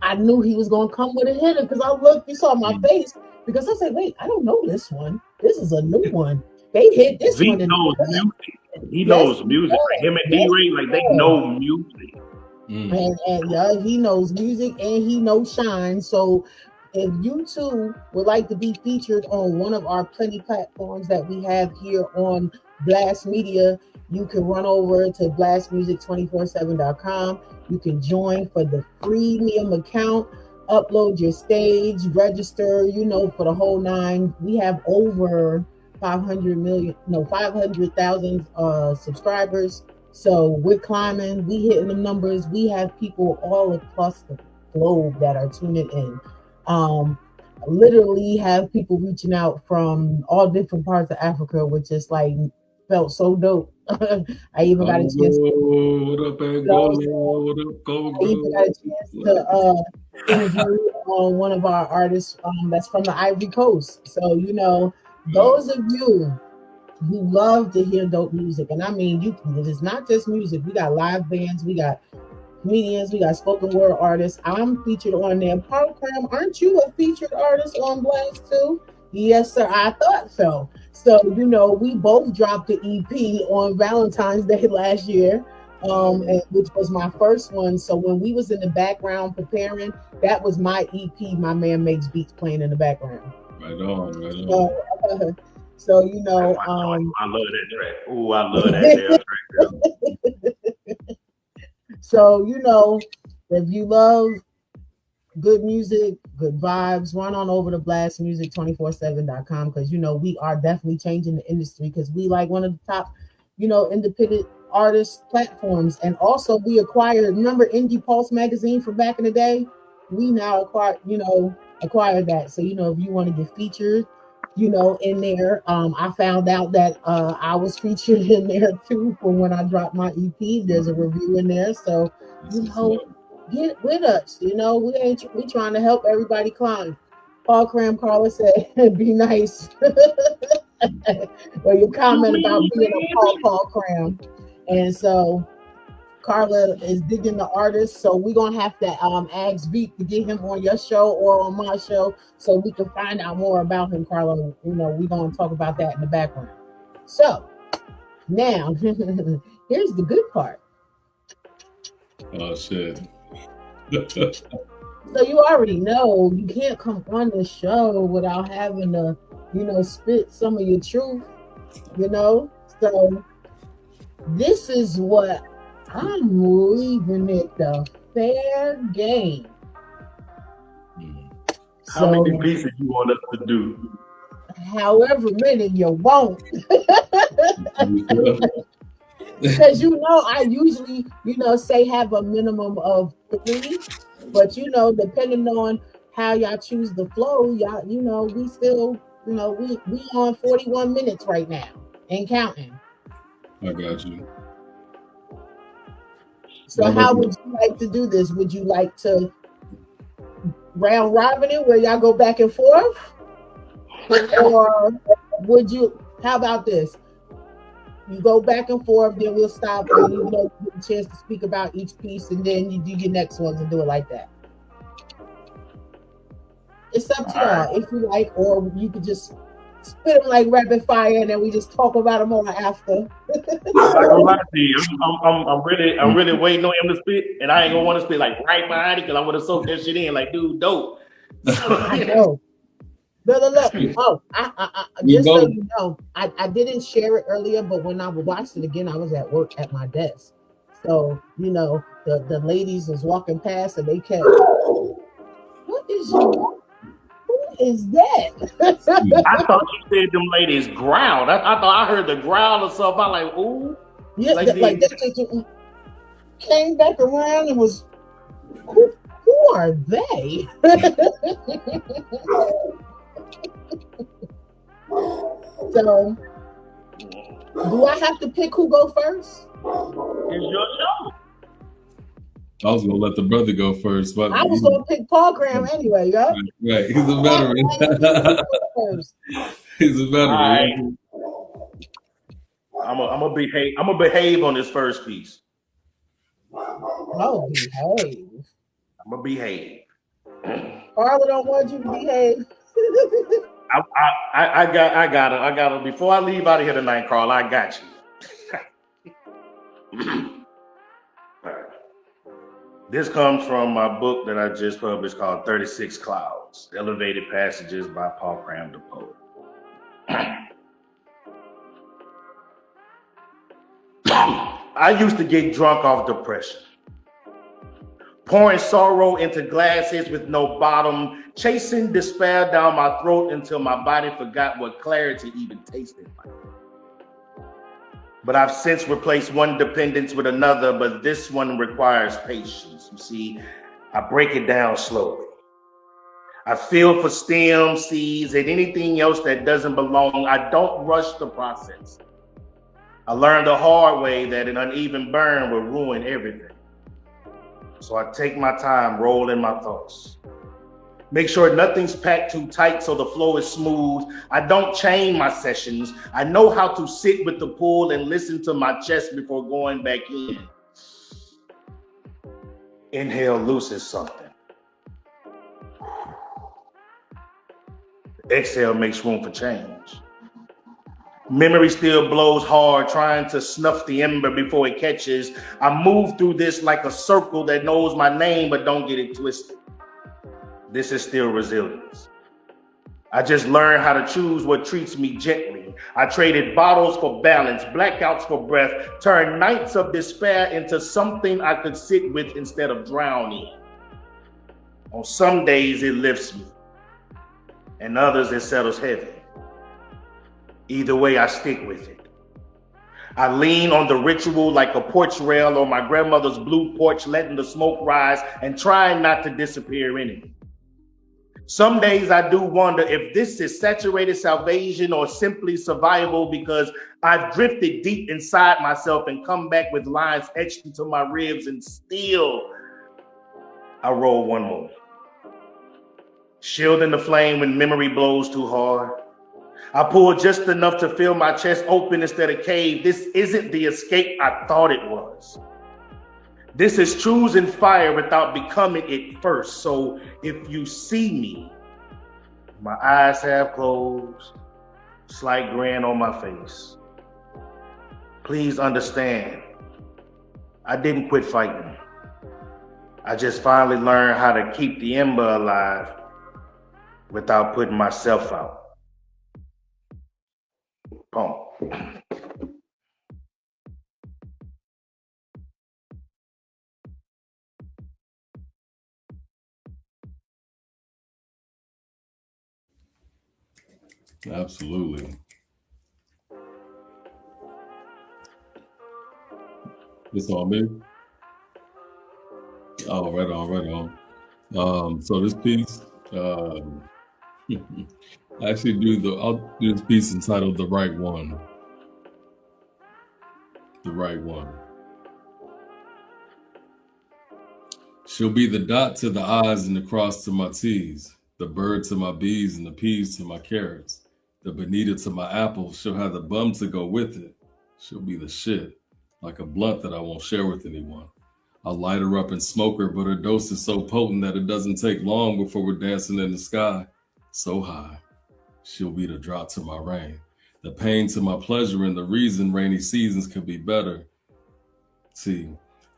I knew he was going to come with a hitter because I looked, you saw my face, because I said, wait, I don't know this one. This is a new one. They hit this V one. Knows music. He knows music. Like him and D-Ray, like they know music. And yeah, he knows music and he knows shine. So if you too would like to be featured on one of our plenty platforms that we have here on Blast Media, you can run over to blastmusic247.com. You can join for the freemium account, upload your stage, register, you know, for the whole nine. We have over 500,000 subscribers. So we're climbing, we hitting the numbers. We have people all across the globe that are tuning in. Literally have people reaching out from all different parts of Africa, which is like felt so dope. I even got a chance to interview one of our artists that's from the Ivory Coast. So, you know, those of you who love to hear dope music, and I mean, it is not just music. We got live bands, we got comedians, we got spoken word artists. I'm featured on there. P.A.W.C.R.A.M, aren't you a featured artist on Blast too? Yes, sir. I thought so. So, you know, we both dropped the EP on Valentine's Day last year, which was my first one. So when we was in the background preparing, that was my EP. My man makes beats playing in the background. Right on. So you know, I love that track. Oh, I love that track. So you know, if you love good music, good vibes, run on over to blastmusic247.com, because you know we are definitely changing the industry, because we like one of the top, you know, independent artist platforms. And also we acquired, remember Indie Pulse magazine from back in the day? We now acquired that. So you know, if you want to get featured, you know, in there, I found out that I was featured in there too for when I dropped my EP. There's a review in there, so you know, get with us. You know, we trying to help everybody climb. P.A.W.C.R.A.M, Carla said, "Be nice." Well, your comment about being a P.A.W.C.R.A.M, and so Carla is digging the artist, so we're gonna have to ask Veep to get him on your show or on my show so we can find out more about him, Carla. You know, we're gonna talk about that in the background. So Now, here's the good part. Oh shit. So you already know you can't come on the show without having to, spit some of your truth, So this is what I'm leaving it the fair game. How many pieces you want us to do? However many you want. Because I usually, say have a minimum of 3, but depending on how y'all choose the flow, y'all, we still, we on 41 minutes right now and counting. I got you. So how would you like to do this? Would you like to round robin it where y'all go back and forth? Or would you, how about this? You go back and forth, then we'll stop and you get a chance to speak about each piece, and then you do your next ones and do it like that. It's up to y'all if you like, or you could just spit them like rapid fire, and then we just talk about them more after. I'm not gonna lie to you. I'm really waiting on him to spit, and I ain't gonna want to spit like right behind it because I want to soak that shit in. Like, dude, dope. I know. Look. Oh, just so you know, I didn't share it earlier, but when I watched it again, I was at work at my desk. So, the ladies was walking past and they kept, what is you? Who is that? I thought you said them ladies growled. I thought I heard the growl or something. I'm like, ooh. Yeah, like that came back around and was, who are they? So, do I have to pick who go first? It's your show. I was gonna let the brother go first, but I was gonna pick P.A.W.C.R.A.M anyway, yo. Right, he's a veteran. He's a veteran. Right. I'm gonna behave on this first piece. Oh, behave. I'm gonna behave. Carla don't want you to behave. I got it. Before I leave out of here tonight, Carl, I got you. This comes from my book that I just published called 36 Clouds, Elevated Passages by P.A.W.C.R.A.M, the poet. I used to get drunk off depression, pouring sorrow into glasses with no bottom, chasing despair down my throat until my body forgot what clarity even tasted like. But I've since replaced one dependence with another, but this one requires patience. You see, I break it down slowly. I feel for stems, seeds, and anything else that doesn't belong. I don't rush the process. I learned the hard way that an uneven burn will ruin everything. So I take my time rolling my thoughts. Make sure nothing's packed too tight so the flow is smooth. I don't chain my sessions. I know how to sit with the pull and listen to my chest before going back in. Inhale loosens something. Exhale makes room for change. Memory still blows hard, trying to snuff the ember before it catches. I move through this like a circle that knows my name, but don't get it twisted. This is still resilience. I just learned how to choose what treats me gently. I traded bottles for balance, blackouts for breath, turned nights of despair into something I could sit with instead of drown in. On some days it lifts me, and others it settles heavy. Either way, I stick with it. I lean on the ritual like a porch rail on my grandmother's blue porch, letting the smoke rise and trying not to disappear in it. Some days I do wonder if this is saturated salvation or simply survival, because I've drifted deep inside myself and come back with lines etched into my ribs, and still I roll one more. Shielding the flame when memory blows too hard. I pull just enough to feel my chest open instead of cave. This isn't the escape I thought it was. This is choosing fire without becoming it first. So if you see me, my eyes half closed, slight grin on my face, please understand, I didn't quit fighting. I just finally learned how to keep the ember alive without putting myself out. Boom. Absolutely. It's on me. Oh, right on. So this piece, I actually I'll do this piece entitled "The Right One." The right one. She'll be the dot to the I's and the cross to my T's, the bird to my B's and the peas to my carrots, the bonita to my apples. She'll have the bum to go with it. She'll be the shit, like a blunt that I won't share with anyone. I'll light her up and smoke her, but her dose is so potent that it doesn't take long before we're dancing in the sky, so high. She'll be the drop to my rain, the pain to my pleasure, and the reason rainy seasons could be better. See,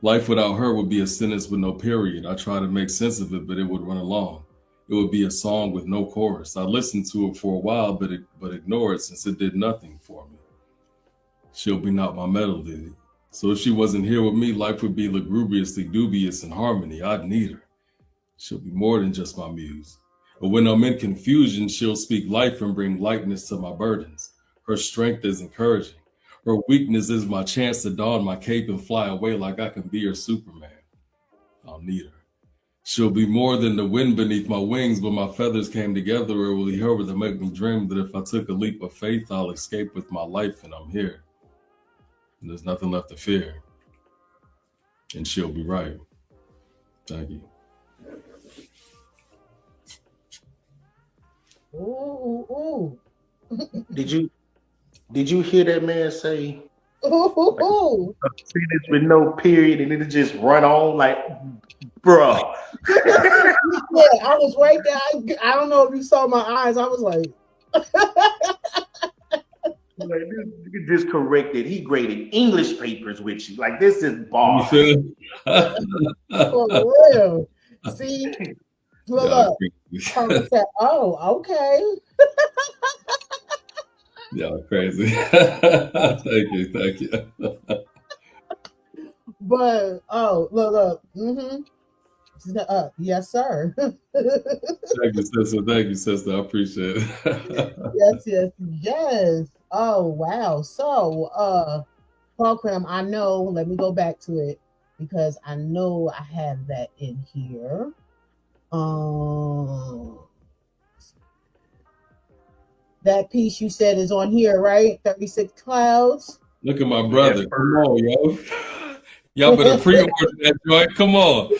life without her would be a sentence with no period. I try to make sense of it, but it would run along. It would be a song with no chorus. I listened to it for a while, but ignore it since it did nothing for me. She'll be not my melody. So if she wasn't here with me, life would be lugubriously dubious in harmony. I'd need her. She'll be more than just my muse. But when I'm in confusion, she'll speak life and bring lightness to my burdens. Her strength is encouraging. Her weakness is my chance to don my cape and fly away like I can be her Superman. I'll need her. She'll be more than the wind beneath my wings when my feathers came together. It will be her to make me dream that if I took a leap of faith, I'll escape with my life and I'm here. And there's nothing left to fear. And she'll be right. Thank you. Ooh. Did you hear that man say Ooh. like, sentence with no period and it just run on like, bro? Yeah, I was right there. I don't know if you saw my eyes. I was like, Like, this just corrected. He graded English papers with you. Like, this is bar. for real. See, look up. Said, oh, okay. Yeah, crazy. Thank you. But look. Yes, sir. Thank you, sister. I appreciate it. Yes. Oh, wow. So, P.A.W.C.R.A.M, I know. Let me go back to it because I know I have that in here. That piece you said is on here, right? 36 Clouds. Look at my brother. Yeah, come on, yo. Y'all better pre-order that joint. Come on.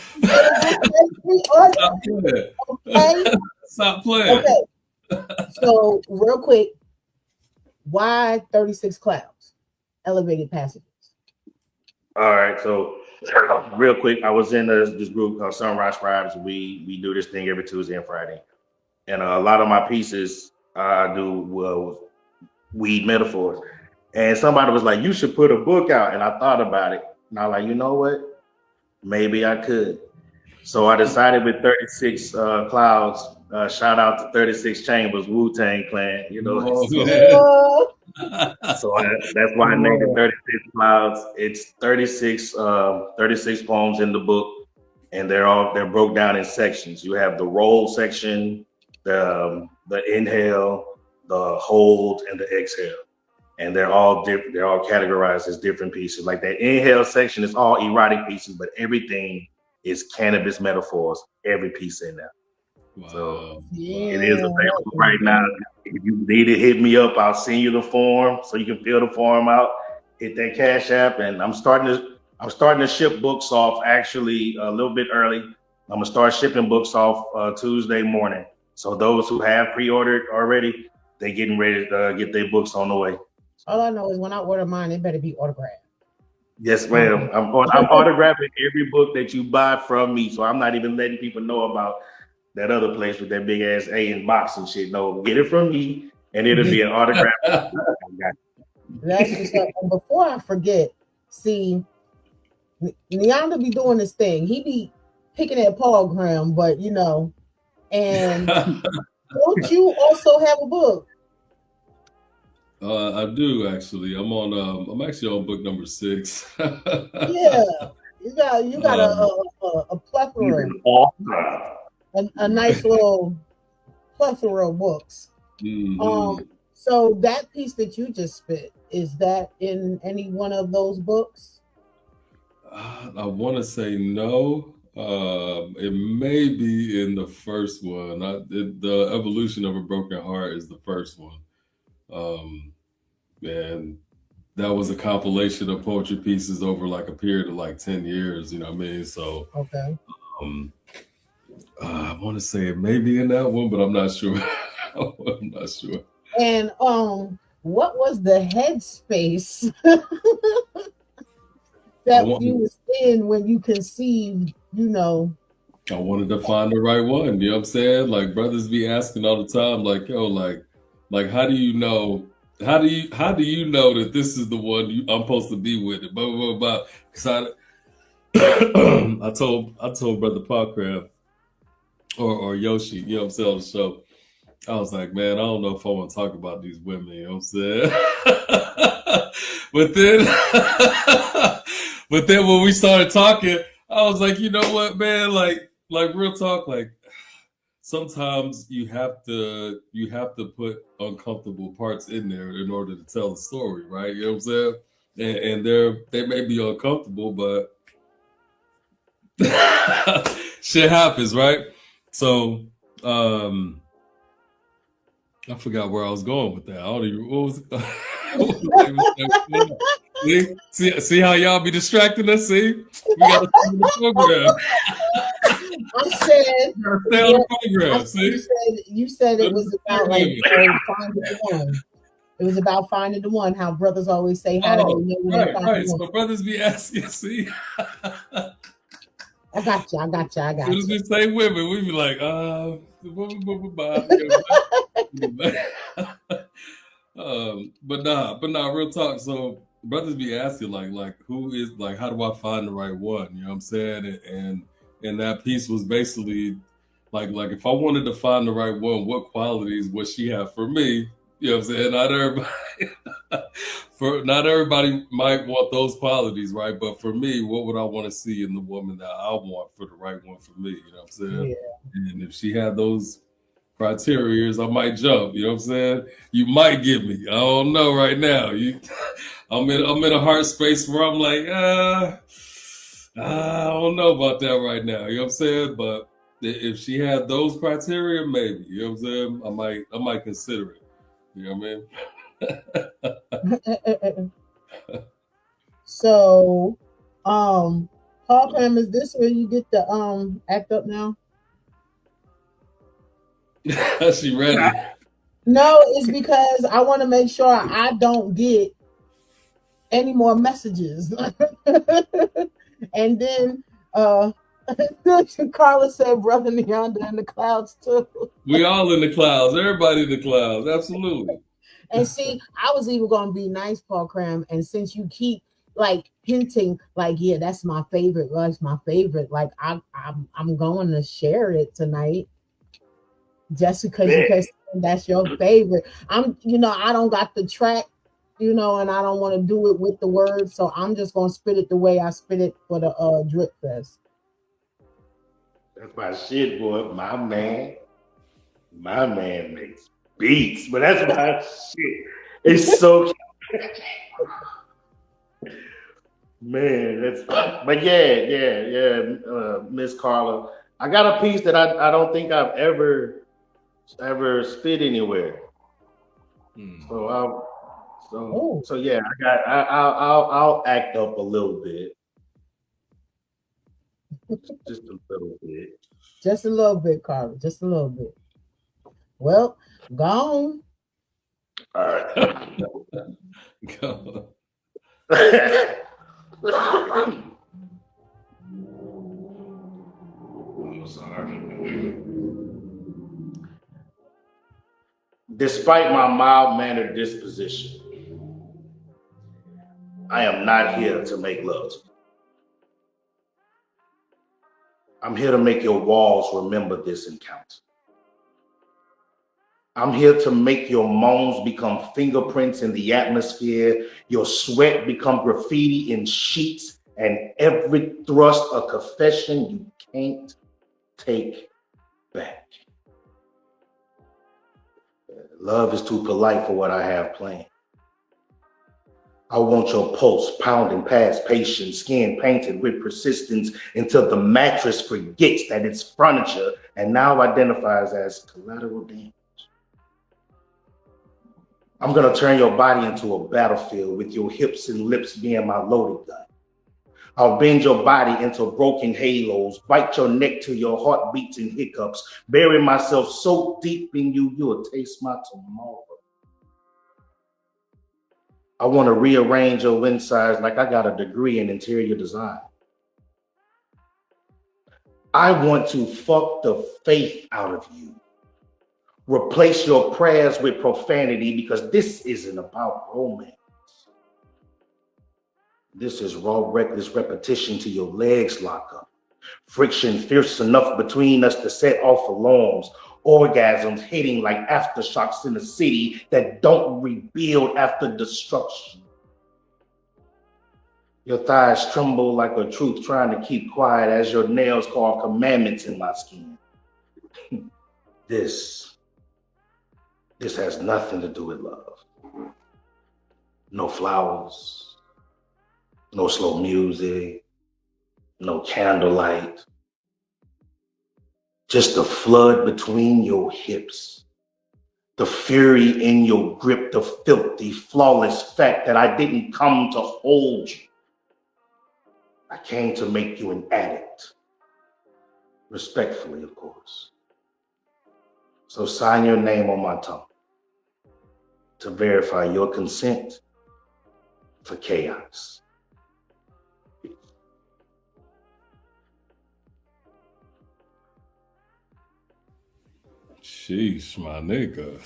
Stop playing. Okay. Stop playing. Okay. So, real quick, why 36 Clouds? Elevated passages. All right. So, real quick, I was in this group called Sunrise Scribes. We do this thing every Tuesday and Friday. And a lot of my pieces I do weed metaphors. And somebody was like, you should put a book out. And I thought about it. And I was like, you know what? Maybe I could. So I decided with 36 Clouds, shout out to 36 Chambers, Wu-Tang Clan, you know. So that's why I named it 36 Clouds. It's 36 poems in the book. And they're broke down in sections. You have the roll section, the inhale, the hold, and the exhale. And they're all different. They're all categorized as different pieces. Like that inhale section is all erotic pieces, but everything is cannabis metaphors. Every piece in there. Wow. So it is available right now. If you need it, hit me up. I'll send you the form so you can fill the form out. Hit that Cash App, and I'm starting to ship books off actually a little bit early. I'm gonna start shipping books off Tuesday morning. So those who have pre-ordered already, they're getting ready to get their books on the way. All I know is when I order mine, it better be autographed. Yes, ma'am. I'm autographing every book that you buy from me. So I'm not even letting people know about that other place with that big ass A in box and shit. No, get it from me and it'll be an autograph. That's what's up. And before I forget, see, Nianda be doing this thing. He be picking at P.A.W.C.R.A.M, but you know, and don't you also have a book? I do actually. I'm actually on book number 6. Yeah, you got a plethora, a nice little plethora of books. Mm-hmm. So that piece that you just spit, is that in any one of those books? I want to say no. It may be in the first one. The Evolution of a Broken Heart is the first one. And that was a compilation of poetry pieces over like a period of like 10 years, you know what I mean? So Okay. I want to say it may be in that one, but I'm not sure. I'm not sure. And what was the headspace that you was in when you conceived, you know? I wanted to find the right one, you know what I'm saying? Like brothers be asking all the time, like, yo, like how do you know that this is the one I'm supposed to be with? It blah blah blah. Because I told Brother P.A.W.C.R.A.M or Yoshi, you know what I'm saying, on the show. I was like, man, I don't know if I want to talk about these women, you know what I'm saying? but then when we started talking, I was like, you know what, man, like real talk, like sometimes you have to put uncomfortable parts in there in order to tell the story, right? You know what I'm saying? And they may be uncomfortable, but shit happens, right? So I forgot where I was going with that. I don't even what was see how y'all be distracting us? See? We gotta stay on the program. I said stay on the program, see? You said it was about like finding the one. It was about finding the one, how brothers always say, how do they know when to find the one? So brothers be asking, see? I got you. As soon as we say women, we be like, but nah, real talk. So brothers be asking like who is like, how do I find the right one? You know what I'm saying? And that piece was basically like if I wanted to find the right one, what qualities would she have for me? You know what I'm saying? Not everybody might want those qualities, right? But for me, what would I want to see in the woman that I want for the right one for me? You know what I'm saying? Yeah. And if she had those criteria, I might jump. You know what I'm saying? You might get me. I don't know right now. I'm in a heart space where I'm like, I don't know about that right now. You know what I'm saying? But if she had those criteria, maybe. You know what I'm saying? I might consider it. You know what I mean? So, P.A.W.C.R.A.M, is this where you get the act up now? She ready? No, it's because I want to make sure I don't get any more messages. And then Carla said, "Brother Nianda in the clouds too." We all in the clouds. Everybody in the clouds. Absolutely. And see, I was even going to be nice, P.A.W.C.R.A.M, and since you keep like hinting, like, yeah, that's my favorite. That's my favorite. Like, I'm going to share it tonight, just because you can. That's your favorite. I don't got the track, and I don't want to do it with the words, so I'm just gonna spit it the way I spit it for the Drip Fest. That's my shit, boy. My man makes beats, but that's my shit. It's so man. But yeah. Miss Carla, I got a piece that I don't think I've ever spit anywhere. So yeah, I'll act up a little bit. Just a little bit. Just a little bit, Carla. Just a little bit. Well, gone. All right. Go. I'm sorry. Despite my mild-mannered disposition, I am not here to make love to you. I'm here to make your walls remember this encounter. I'm here to make your moans become fingerprints in the atmosphere, your sweat become graffiti in sheets, and every thrust a confession you can't take back. Love is too polite for what I have planned. I want your pulse pounding past patience, skin painted with persistence until the mattress forgets that it's furniture and now identifies as collateral damage. I'm gonna turn your body into a battlefield with your hips and lips being my loaded gun. I'll bend your body into broken halos, bite your neck till your heart beats and hiccups, bury myself so deep in you, you'll taste my tomorrow. I want to rearrange your insides like I got a degree in interior design. I want to fuck the faith out of you. Replace your prayers with profanity because this isn't about romance. This is raw, reckless repetition till your legs lock up. Friction fierce enough between us to set off alarms. Orgasms hitting like aftershocks in a city that don't rebuild after destruction. Your thighs tremble like a truth trying to keep quiet as your nails carve commandments in my skin. This has nothing to do with love. No flowers, no slow music, no candlelight. Just the flood between your hips, the fury in your grip, the filthy, flawless fact that I didn't come to hold you. I came to make you an addict. Respectfully, of course. So sign your name on my tongue to verify your consent for chaos. Sheesh, my nigga.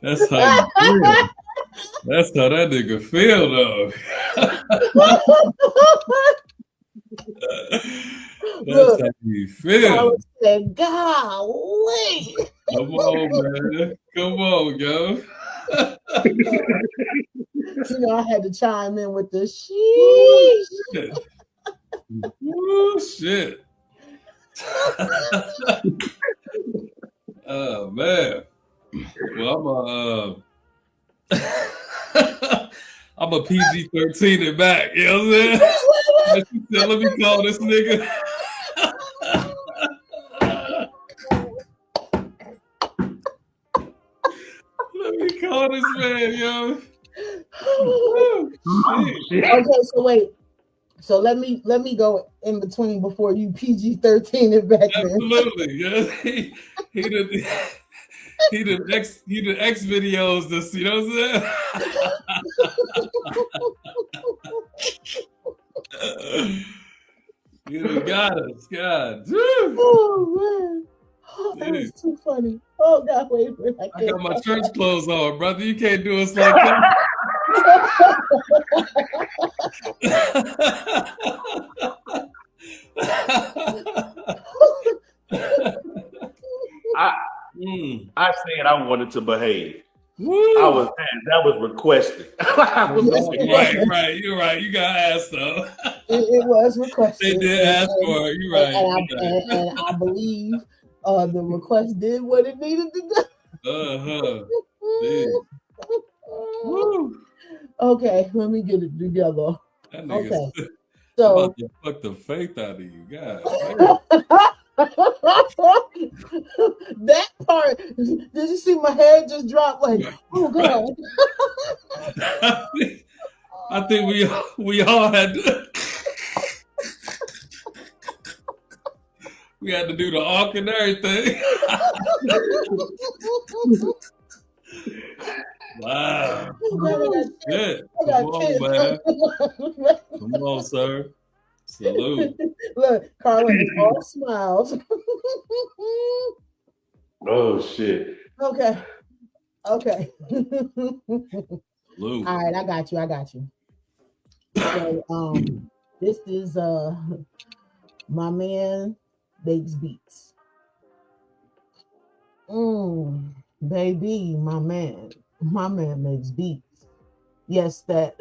That's how you feel. That's how that nigga feel, though. That's how you feel. Said, golly. Come on, man. Come on, yo. You know, I had to chime in with the sheesh. Oh, shit. Oh, man. Well, I'm a PG-13 it back. You know what I'm saying? Let me call this nigga. Let me call this man, yo. Oh, okay, so wait. So let me go in between before you PG-13 it back then. Absolutely, yeah. He did X videos this, you know what I'm saying? You got us, God. Oh man. Oh, that was too funny. Oh God, wait a minute. I got my church clothes on, brother. You can't do us like that. I said I wanted to behave. That was requested. Right. You're right. You got asked though. It was requested. They did ask for it. You're right. And I believe the request did what it needed to do. Okay, let me get it together. Okay, so about to fuck the faith out of you, guys. That part, did you see my head just drop like, oh God. I think we all had to we had to do the arc and everything. Wow. Shit. Come on, man. Come on, sir. Salute. Look, Carla is all smiles. Oh shit. Okay. Okay. All right, I got you. So this is my man makes beats. Baby, my man makes beats. Yes, that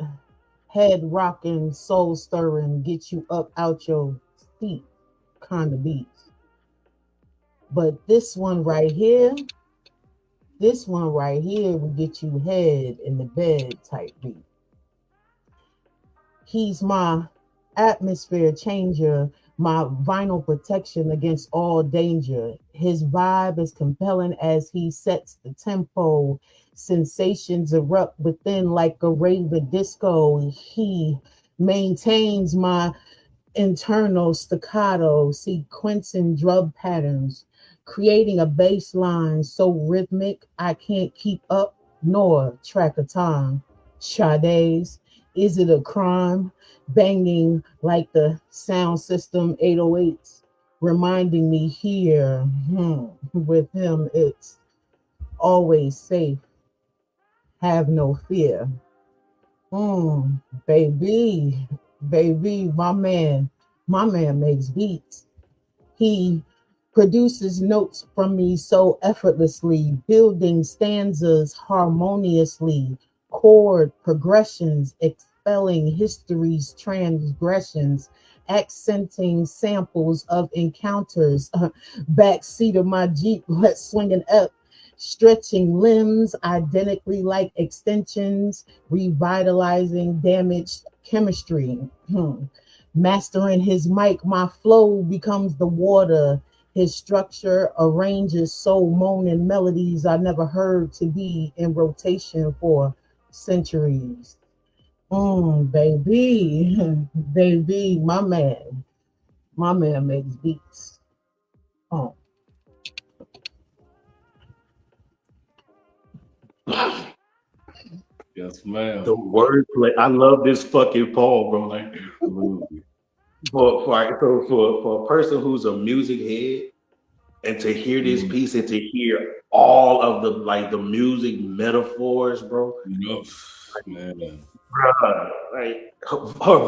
head rocking, soul stirring, get you up out your seat kind of beats. But this one right here will get you head in the bed type beat. He's my atmosphere changer, my vinyl protection against all danger. His vibe is compelling as he sets the tempo. Sensations erupt within like a rave of disco. He maintains my internal staccato, sequencing drum patterns, creating a bass line so rhythmic I can't keep up nor track of time. Sade's, is it a crime? Banging like the sound system 808s, reminding me here, with him it's always safe, have no fear. Baby, baby, my man makes beats. He produces notes from me so effortlessly, building stanzas harmoniously, chord progressions, expelling history's transgressions, accenting samples of encounters, backseat of my Jeep, let's swinging up, stretching limbs identically like extensions, revitalizing damaged chemistry. Mastering his mic, my flow becomes the water. His structure arranges soul moaning melodies I never heard to be in rotation for centuries. Baby, baby, my man makes beats. Oh. Yes, ma'am. The wordplay. I love this fucking poem, bro. Like, for a person who's a music head, and to hear this piece and to hear all of the music metaphors, bro. Man. Bruh, like her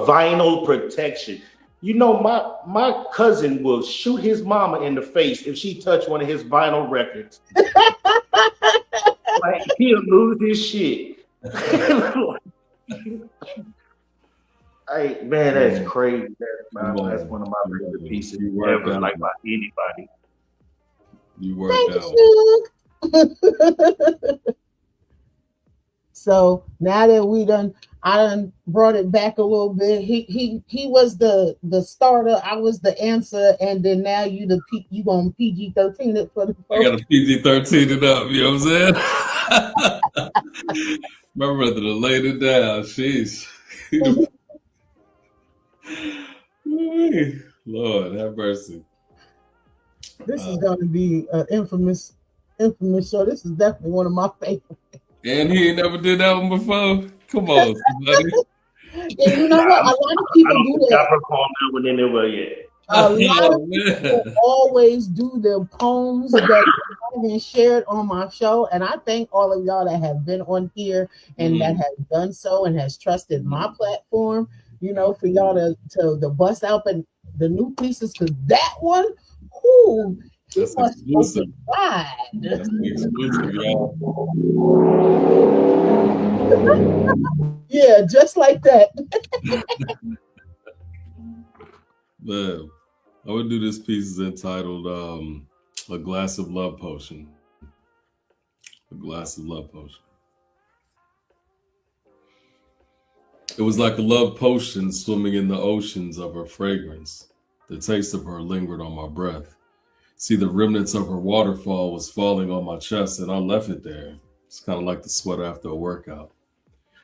vinyl protection. You know, my cousin will shoot his mama in the face if she touched one of his vinyl records. Like he'll lose his shit. Hey man, that's crazy. That's one of my favorite pieces ever, like by anybody. You worked out. So now that I done brought it back a little bit. He was the starter. I was the answer, and then now you gonna PG-13 it for the first. I got to PG-13 it up. You know what I'm saying? My brother to laid it down. Sheesh. Lord have mercy. This is going to be an infamous show. This is definitely one of my favorites. And he ain't never did that one before. Come on, somebody. Yeah, you know what? A lot of people do that. I performed that one in there yet. A lot of people always do their poems that have been shared on my show, and I thank all of y'all that have been on here and that have done so and has trusted my platform. You know, for y'all to bust out the new pieces, because that one, that's exclusive. That's exclusive, y'all. Yeah, just like that. Man, I would do this piece is entitled A Glass of Love Potion. A glass of love potion. It was like a love potion swimming in the oceans of her fragrance. The taste of her lingered on my breath. See, the remnants of her waterfall was falling on my chest, and I left it there. It's kind of like the sweat after a workout.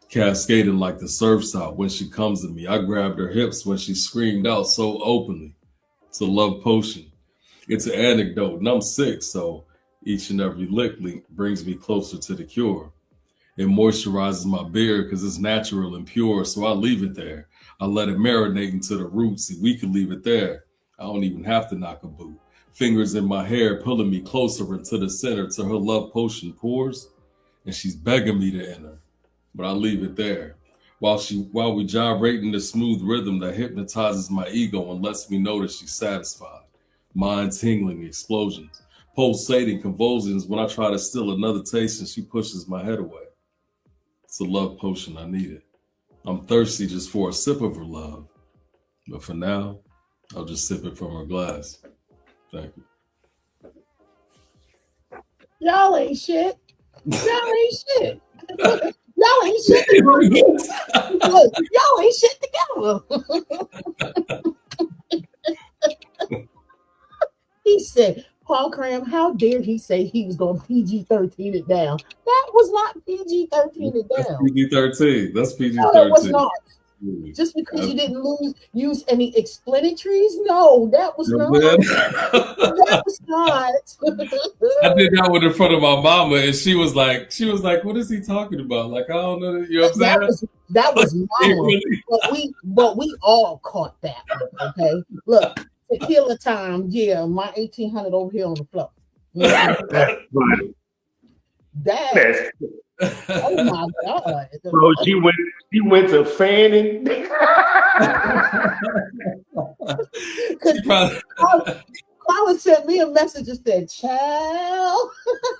Cascading like the surf stop when she comes to me. I grabbed her hips when she screamed out so openly. It's a love potion. It's an anecdote, and I'm sick, so each and every lick brings me closer to the cure. It moisturizes my beard because it's natural and pure, so I leave it there. I let it marinate into the roots. See, we can leave it there. I don't even have to knock a boot. Fingers in my hair pulling me closer into the center till her love potion pours. and she's begging me to enter, but I leave it there. While we gyrate in the smooth rhythm that hypnotizes my ego and lets me know that she's satisfied. Mind tingling explosions, pulsating convulsions when I try to steal another taste and she pushes my head away. It's a love potion I needed. I'm thirsty just for a sip of her love. But for now, I'll just sip it from her glass. Thank you. Y'all ain't shit. Y'all ain't shit. Y'all ain't shit together. Look, y'all ain't shit together. He said, P.A.W.C.R.A.M, how dare he say he was going to PG-13 it down? That was not PG-13 it down. That's PG-13. That's PG-13. No, that was not. Just because you didn't use any explanatories? No, that was not. That was not. I did that one in front of my mama, and she was like, "What is he talking about?" Like, I don't know. You know what I'm saying? That was mama. But we all caught that one, okay? Look, tequila time, yeah, my 1800 over here on the floor. That's funny. That. Oh my God! Bro, she went to fanning. Carla sent me a message and said, "Child,"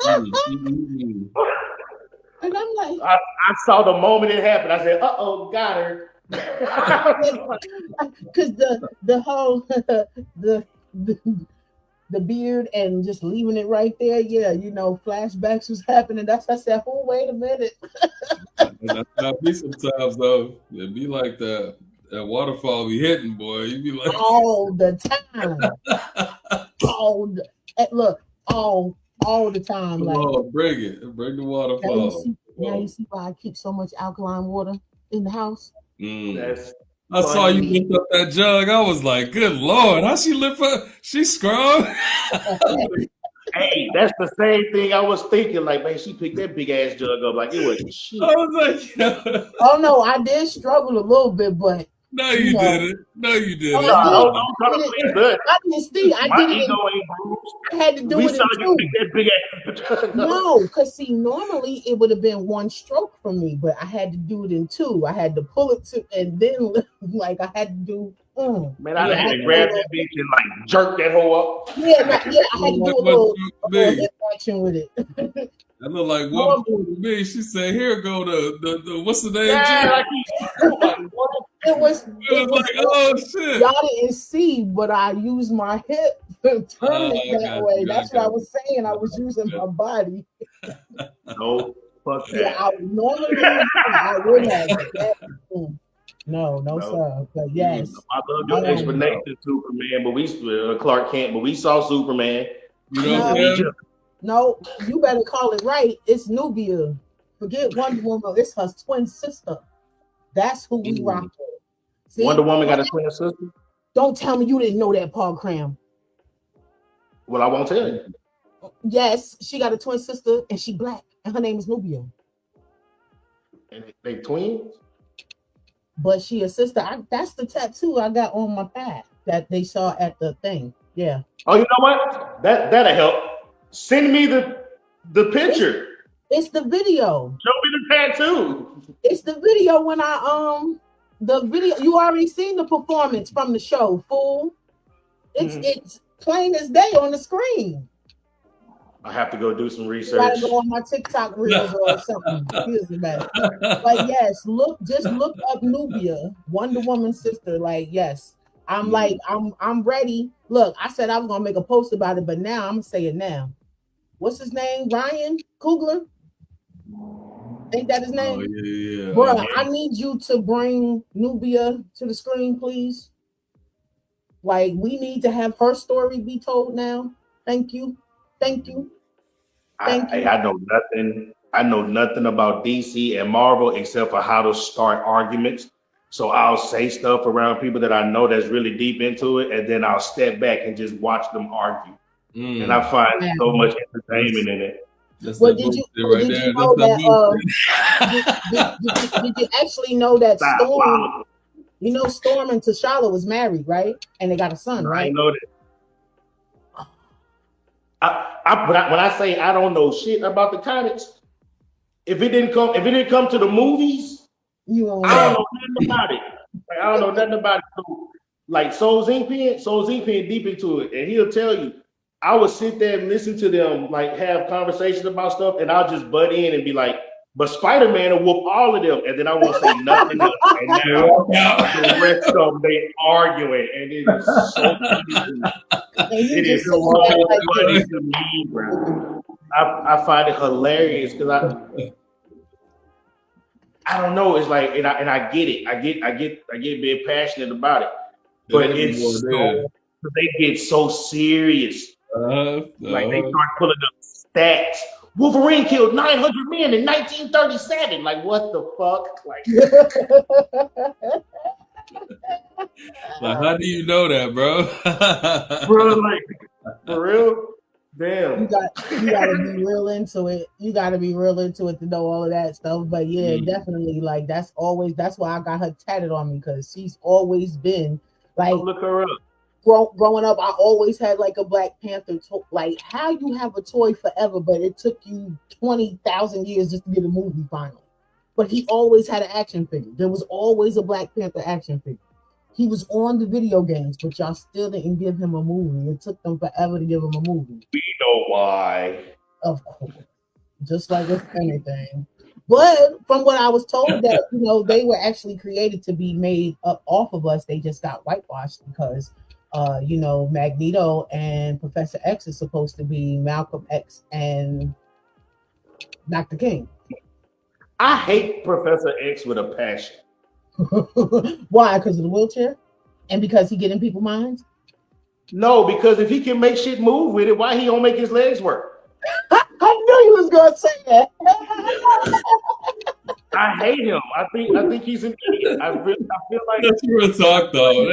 and I'm like, I saw the moment it happened. I said, "Uh-oh, got her." Because the whole the beard and just leaving it right there, yeah, flashbacks was happening. That's I said, oh, wait a minute. That's how it be sometimes, though. It be like that. That waterfall be hitting, boy. You be like all the time. All the time. Come on, bring it. Bring the waterfall. Now you see why I keep so much alkaline water in the house. I saw you lift up that jug. I was like, good Lord, how she lift up? She's strong. Hey, that's the same thing I was thinking. Like, man, she picked that big ass jug up like it was shit. I was like, oh no, I did struggle a little bit, but no, you didn't. No, you didn't. I didn't see. I did it. I had to do it in two. No, because see, normally it would have been one stroke for me, but I had to do it in two. I had to pull it to, and then like I had to do. Man, I had to grab that bitch and like jerk that hoe up. Yeah, I had to do a little hip action with it. That looked like one to me. She said, "Here go the what's the name?" Yeah, it was like, oh shit! Y'all didn't see, but I used my hip to turn it that way. That's what I was saying. I was using my body. No, fuck that. Yeah, I would have. No, sir. But yes, I love your explanation, Superman. But we Clark Kent. But we saw Superman. No, you better call it right. It's Nubia. Forget Wonder Woman. It's her twin sister. That's who we rock with. See, Wonder Woman got a twin sister? Don't tell me you didn't know that, P.A.W.C.R.A.M. Well, I won't tell you. Yes, she got a twin sister and she black. And her name is Nubia. And they twins? But she a sister. That's the tattoo I got on my thigh that they saw at the thing. Yeah. Oh, you know what? That'll help. Send me the picture. It's the video. Show me the tattoo. It's the video when the video, you already seen the performance from the show, fool. It's plain as day on the screen. I have to go do some research. Gotta go on my TikTok reels or something. But yes, look up Nubia, Wonder Woman's sister. Like, yes. I'm like, I'm ready. Look, I said I was gonna make a post about it, but now I'm gonna say it now. What's his name? Ryan Coogler? Ain't that his name? Oh, yeah. Bro, I need you to bring Nubia to the screen, please. Like, we need to have her story be told now. Thank you. I know nothing. I know nothing about DC and Marvel except for how to start arguments. So I'll say stuff around people that I know that's really deep into it, and then I'll step back and just watch them argue. And I find so much entertainment in it. Did you actually know that Storm? You know, Storm and T'Challa was married, right? And they got a son, right? I know that. When I say I don't know shit about the comics, if it didn't come to the movies, I don't know nothing about it. Like, I don't know nothing about it. So, like Soul's Ink Pen deep into it, and he'll tell you. I would sit there and listen to them, like have conversations about stuff, and I'll just butt in and be like, "But Spider-Man will whoop all of them," and then I won't say nothing else. And now the rest of them they arguing, and it is so funny. It is so funny to me, bro. I find it hilarious because I don't know. It's like, and I get it. I get very passionate about it, but it's so, they get so serious. Like they start pulling up stats. Wolverine killed 900 men in 1937. Like, what the fuck? Like, like, how do you know that, bro? Bro, like, for real? Damn. You gotta be real into it. You gotta be real into it to know all of that stuff. But yeah, definitely, like that's why I got her tatted on me, because she's always been like, look her up. Growing up, I always had like a Black Panther like, how you have a toy forever, but it took you 20,000 years just to get a movie finally. But he always had an action figure. There was always a Black Panther action figure. He was on the video games, but y'all still didn't give him a movie. It took them forever to give him a movie. We know why. Of course. Just like with anything. But from what I was told, that they were actually created to be made up off of us. They just got whitewashed because Magneto and Professor X is supposed to be Malcolm X and Dr. King. I hate Professor X with a passion. Why? Because of the wheelchair? And because he get in people's minds? No, because if he can make shit move with it, why he don't make his legs work? I knew you was gonna say that. I hate him. I think he's an idiot. I feel like that's real talk though.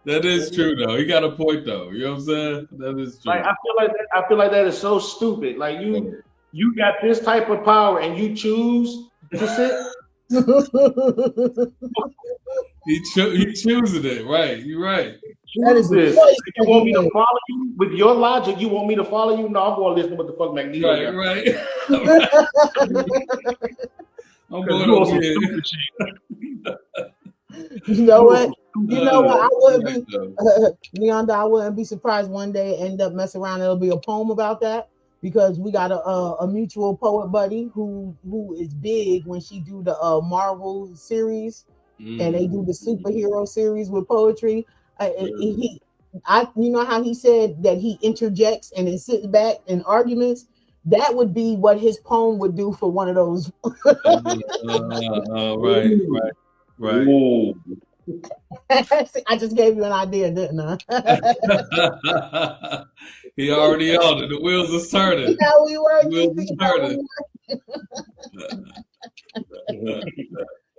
That is true though. He got a point though. You know what I'm saying? That is true. Like, I feel like that is so stupid. Like you got this type of power and you choose to sit. He choosing it, right? You're right. That is this. You want me to follow you with your logic? You want me to follow you? No, I'm going to listen to what the fuck Magneto. Right. I'm going over here. You know what? I wouldn't be Nianda. I wouldn't be surprised one day end up messing around. It'll be a poem about that, because we got a mutual poet buddy who is big when she do the Marvel series and they do the superhero series with poetry. You know how he said that he interjects and then sits back in arguments. That would be what his poem would do for one of those. Right. I just gave you an idea, didn't I? He already on it. The wheels are turning.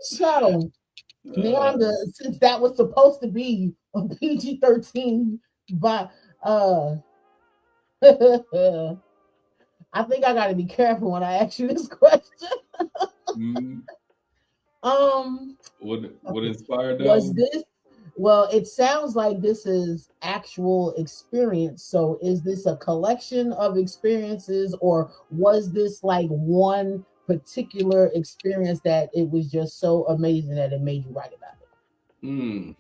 So, Nianda, since that was supposed to be a PG-13, but I think I got to be careful when I ask you this question. What inspired that? Was this? Well, it sounds like this is actual experience. So is this a collection of experiences, or was this like one particular experience that it was just so amazing that it made you write about it?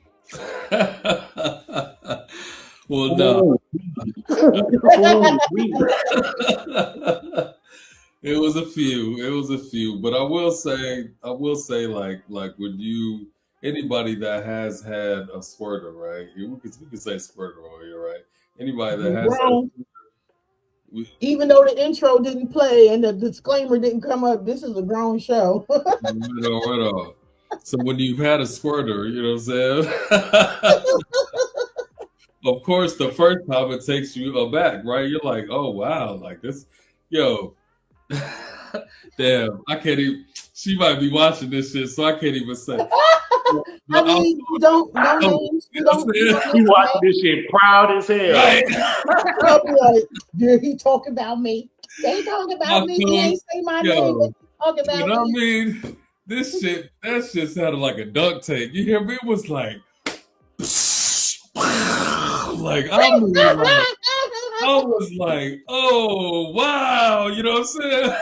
Well, no. It was a few, but I will say, like when anybody that has had a squirter, right? We can say squirter over here, right? Anybody that has, even though the intro didn't play and the disclaimer didn't come up, this is a grown show. Right on. So when you've had a squirter, you know what I'm saying? Of course, the first time it takes you aback, right? You're like, oh wow, like this, damn, I can't even. She might be watching this shit, so I can't even say. I mean, you don't He watching this shit proud as hell. Right. Like, yeah, he talk about me. They talk about me. He ain't say my name, but talk about me. You know what I mean? This shit, that shit sounded like a duct tape. You hear me? It was like I was like, oh wow, you know what I'm saying?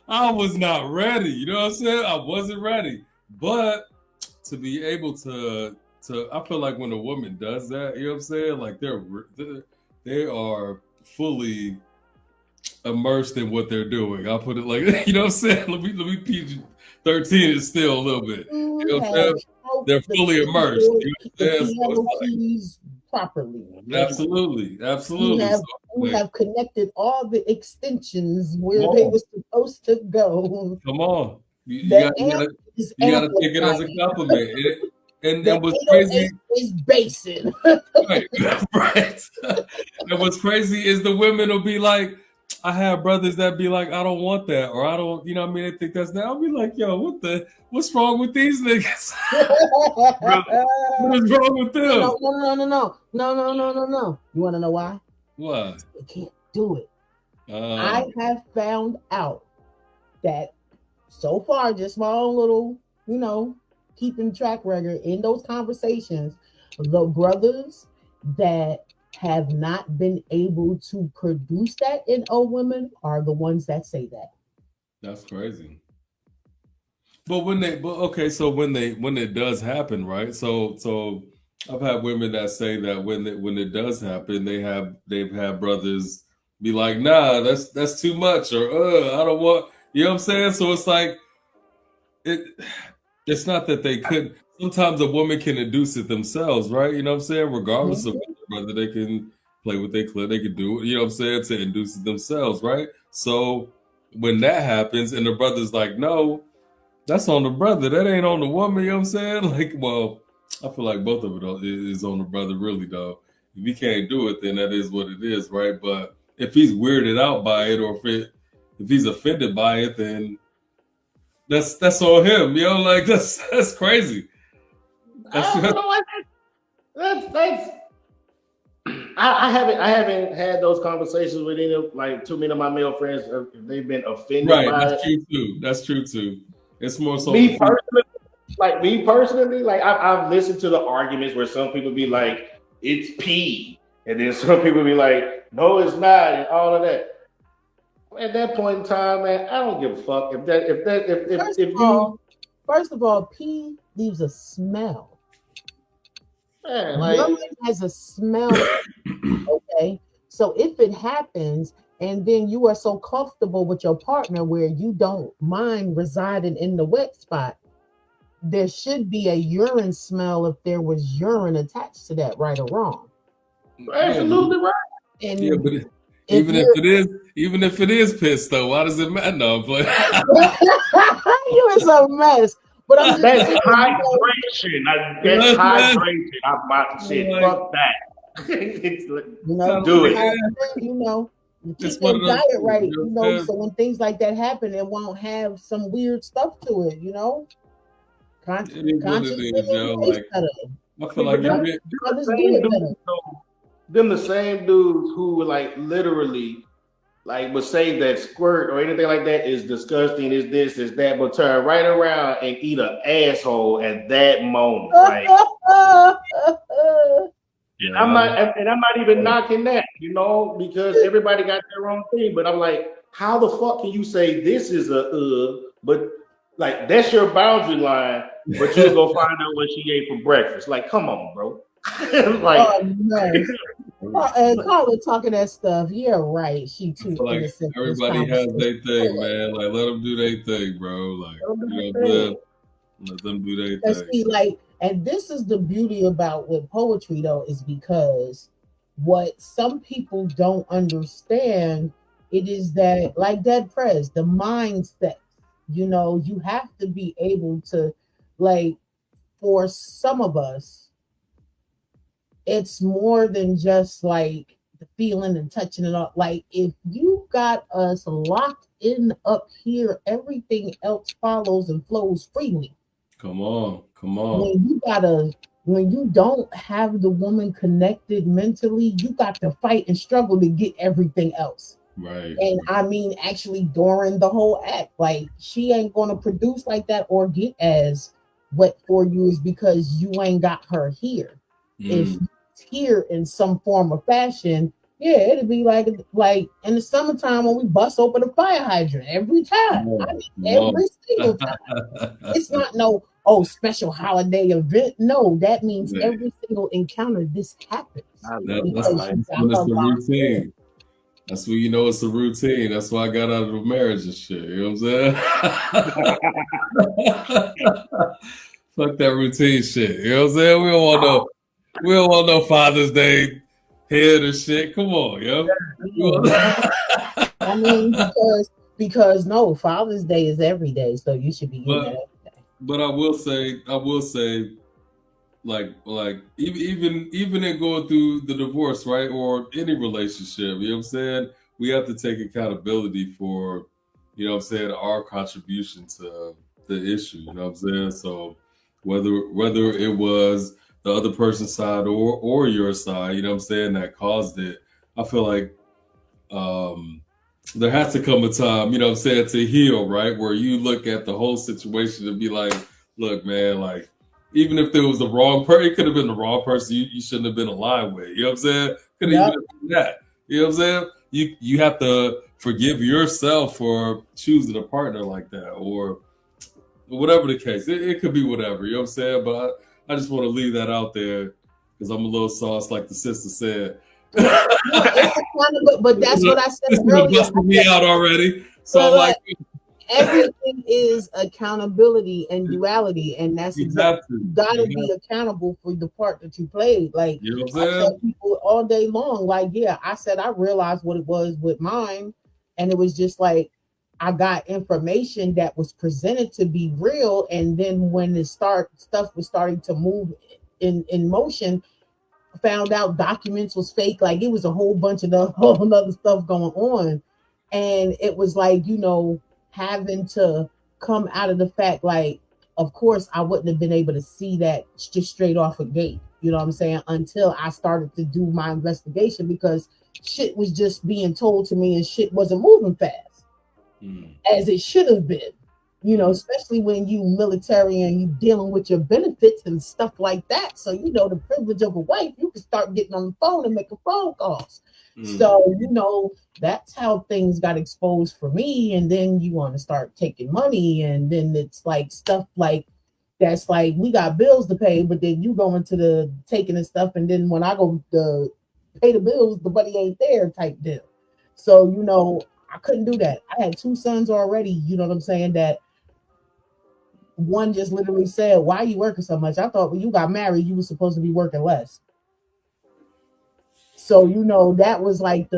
I was not ready. You know what I'm saying? I wasn't ready. But to be able to I feel like when a woman does that, you know what I'm saying? Like they are fully immersed in what they're doing. I'll put it like you know what I'm saying? Let me PG-13 is still a little bit. You know what I'm saying? They're fully immersed. You know what I'm saying? Properly. Absolutely. We have connected all the extensions where they were supposed to go. Come on. You gotta take it as a compliment. And what's crazy is basing. Right. And what's crazy is the women will be like, I have brothers that be like, I don't want that, or I don't, you know what I mean? They think that's that. I'll be like, yo, what's wrong with these niggas? What is wrong with them? No. You want to know why? Why? They can't do it. I have found out that so far, just my own little, keeping track record in those conversations, the brothers that have not been able to produce that in women are the ones that say that. That's crazy. But when it does happen, right? So I've had women that say that when it does happen, they've had brothers be like, nah, that's too much, or I don't want, you know what I'm saying? So it's like it's not that they couldn't. Sometimes a woman can induce it themselves, right? You know what I'm saying? Regardless of whether they can play with their clit, they can do it, you know what I'm saying, to induce it themselves, right? So when that happens and the brother's like, no, that's on the brother. That ain't on the woman, you know what I'm saying? Like, well, I feel like both of it is on the brother, really, though. If he can't do it, then that is what it is, right? But if he's weirded out by it, or if he's offended by it, then that's on him, like that's crazy. I haven't had those conversations with any of like too many of my male friends if they've been offended by it. That's true too. It's more so me personally, like I've listened to the arguments where some people be like, it's P, and then some people be like, no, it's not, and all of that. At that point in time, man, I don't give a fuck First of all, P leaves a smell. Man, Urine has a smell. Okay, so if it happens, and then you are so comfortable with your partner where you don't mind residing in the wet spot, there should be a urine smell if there was urine attached to that, right or wrong. Absolutely right. And but even if it is piss, though, why does it matter? No, I'm playing. You is a mess. But I'm that's hydration. That's hydration. I'm about to say, fuck that. Do it. Keep your diet right, so when things like that happen, it won't have some weird stuff to it, I feel like them the same dudes who would like literally like would say that squirt or anything like that is disgusting, is this, is that, but turn right around and eat an asshole at that moment. Like, I'm not even knocking that, because everybody got their own thing. But I'm like, how the fuck can you say this is but like that's your boundary line, but you'll go find out what she ate for breakfast? Like, come on, bro. Like, Carla talking that stuff. Yeah, right. She too innocent. Everybody has their thing, man. Like, let them do their thing, bro. Like, let them do their thing. See, and this is the beauty about with poetry, though, is because what some people don't understand, it is that, like Dead Prez, the mindset. You have to be able to, for some of us, it's more than just like the feeling and touching it up. Like, if you got us locked in up here, everything else follows and flows freely. Come on. When you don't have the woman connected mentally, you got to fight and struggle to get everything else. Right. And I mean, actually during the whole act, like, she ain't going to produce like that or get as wet for you is because you ain't got her here. If it's here in some form or fashion, Yeah, it'd be like in the summertime when we bust open a fire hydrant every time. I mean, every single time. It's not no special holiday event. No, that means every single encounter this happens. That's when it's the routine. That's when you know it's a routine. That's why I got out of the marriage and shit. You know what I'm saying? Fuck that routine shit. You know what I'm saying? We don't want no Father's Day head or shit. Come on, yo. I mean, because no, Father's Day is every day, so you should be getting that every day. But I will say, like even in going through the divorce, right, or any relationship, you know what I'm saying? We have to take accountability for, you know what I'm saying, our contribution to the issue. You know what I'm saying? So whether it was the other person's side or your side, you know what I'm saying, that caused it, I feel like there has to come a time, you know what I'm saying, to heal, right? Where you look at the whole situation and be like, look, man, like, even if there was the wrong person, it could have been the wrong person you shouldn't have been aligned with. You know what I'm saying? Could have even been that. You know what I'm saying? You have to forgive yourself for choosing a partner like that, or whatever the case. It could be whatever, you know what I'm saying? But I just want to leave that out there because I'm a little sauce, like the sister said. But that's what I said earlier. Busted me out already. So I'm like, everything is accountability and duality, and that's exactly you gotta be accountable for the part that you played. Like, you know what I'm saying? I tell people all day long, like, yeah, I said I realized what it was with mine, and it was just like I got information that was presented to be real, and then when the stuff was starting to move in motion, found out documents was fake. Like, it was a whole bunch of whole other stuff going on, and it was like, you know, having to come out of the fact, like, of course I wouldn't have been able to see that just straight off a gate, you know what I'm saying, until I started to do my investigation, because shit was just being told to me and shit wasn't moving fast as it should have been, you know, especially when you military and you dealing with your benefits and stuff like that. So, you know, the privilege of a wife, you can start getting on the phone and making phone calls. So, you know, that's how things got exposed for me. And then you want to start taking money, and then it's like stuff like that's like, we got bills to pay, but then you go into the taking and stuff, and then when I go to pay the bills, the money ain't there type deal. So, you know, I couldn't do that. I had 2 sons already, you know what I'm saying, that one just literally said, why are you working so much? I thought when you got married, you were supposed to be working less. So, you know, that was like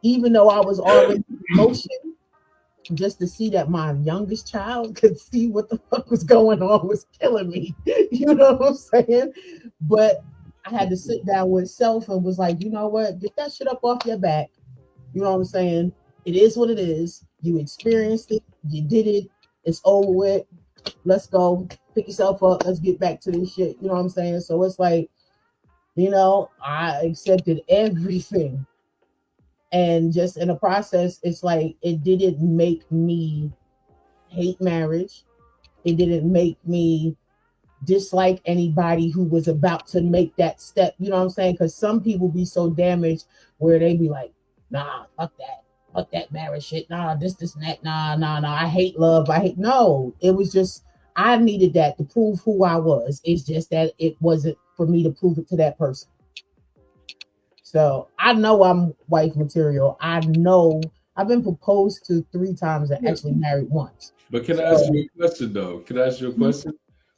even though I was already in motion, just to see that my youngest child could see what the fuck was going on was killing me. You know what I'm saying? But I had to sit down with self and was like, you know what? Get that shit up off your back. You know what I'm saying? It is what it is. You experienced it. You did it. It's over with. Let's go. Pick yourself up. Let's get back to this shit. You know what I'm saying? So it's like, you know, I accepted everything. And just in the process, it's like, it didn't make me hate marriage. It didn't make me dislike anybody who was about to make that step. You know what I'm saying? Because some people be so damaged where they be like, nah, fuck that marriage shit. Nah, this and that. Nah. I hate love. No. It was just, I needed that to prove who I was. It's just that it wasn't for me to prove it to that person. So I know I'm wife material. I know I've been proposed to 3 times and actually married once. But can I ask you a question though? Can I ask you a question?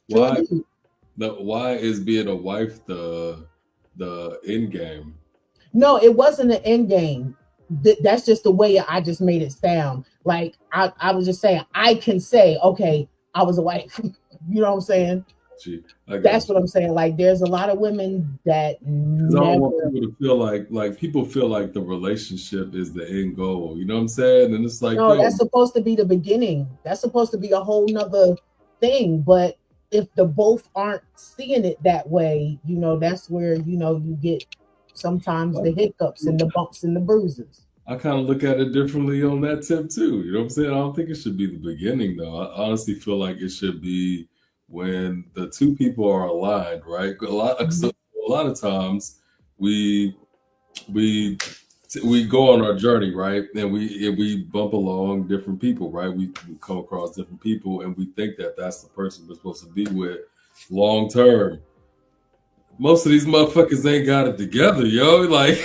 Why is being a wife the end game? No, it wasn't an end game. That's just the way I just made it sound. Like I was just saying, I can say, okay, I was a wife. You know what I'm saying? That's what I'm saying. Like, there's a lot of women that never. I don't want people to feel like people feel like the relationship is the end goal. You know what I'm saying? And it's like, no, that's supposed to be the beginning. That's supposed to be a whole nother thing. But if the both aren't seeing it that way, you know, that's where, you know, you get sometimes the hiccups and the bumps and the bruises. I kind of look at it differently on that tip too. You know what I'm saying? I don't think it should be the beginning though. I honestly feel like it should be when the 2 people are aligned, right? A lot of times we we go on our journey, right? And we bump along different people, right? We come across different people, and we think that that's the person we're supposed to be with long term. Most of these motherfuckers ain't got it together, yo. Like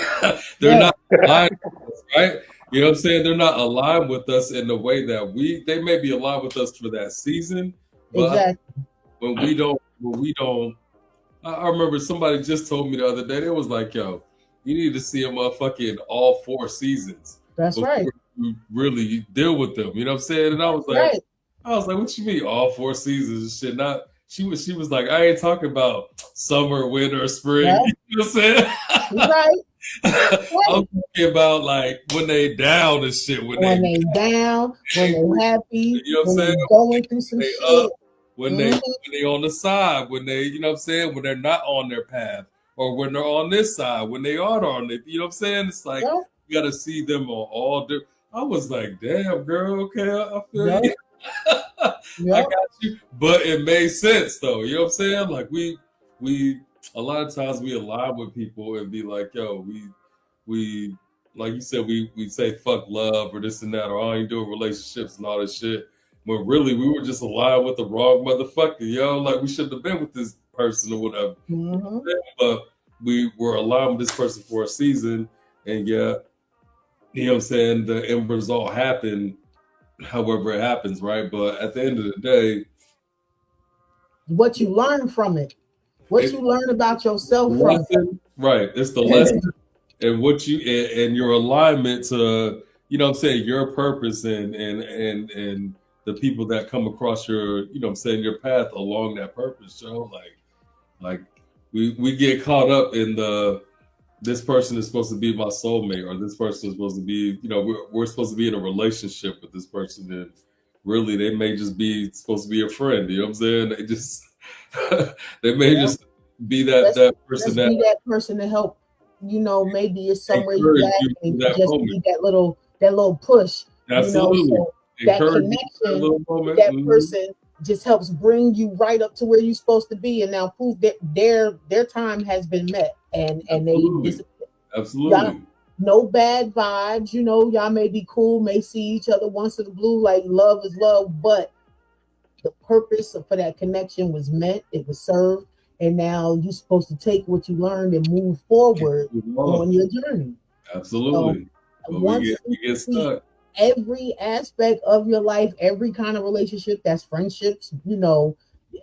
they're not aligned with us, right? You know what I'm saying? They're not aligned with us in the way that they may be aligned with us for that season, but Exactly. when we don't, I remember somebody just told me the other day, they was like, yo, you need to see a motherfucker in all 4 seasons That's before right. you really deal with them. You know what I'm saying? And I was like, what you mean all 4 seasons and shit? Not she was like, I ain't talking about summer, winter, spring. Yeah. You know what I'm saying? Right. I'm talking about like when they down and shit. When they down, when they happy, you know what I'm when saying? they going through some They shit. up, when they on the side, when they, you know what I'm saying, when they're not on their path, or when they're on this side, when they are on it, you know what I'm saying? It's like you gotta see them on all different. I was like, damn, girl, okay, I feel you. I got you. But it made sense though, you know what I'm saying? Like we a lot of times we align with people and be like, yo, we like you said, we say fuck love or this and that, or I ain't doing relationships and all this shit. When really we were just aligned with the wrong motherfucker, yo. Like we shouldn't have been with this person or whatever. But we were aligned with this person for a season, and yeah, you know what I'm saying, the end result happened however it happens, right? But at the end of the day, what you learn from it, you learn about yourself from it. Right. It's the lesson and what you and your alignment to, you know what I'm saying, your purpose and the people that come across your, you know what I'm saying, your path along that purpose, Joe. Like we get caught up in this person is supposed to be my soulmate, or this person is supposed to be, you know, we're supposed to be in a relationship with this person, and really they may just be supposed to be a friend, you know what I'm saying? They just they may just be that person that person to help, you know, maybe it's somewhere you at and just need that little push. Absolutely. You know, so that connection with that person just helps bring you right up to where you're supposed to be, and now prove that their time has been met, and absolutely no bad vibes. You know, y'all may be cool, may see each other once in the blue, like love is love, but the purpose for that connection was met, it was served, and now you're supposed to take what you learned and move forward on your journey. Absolutely. So once we get stuck. Every aspect of your life, every kind of relationship, that's friendships, you know,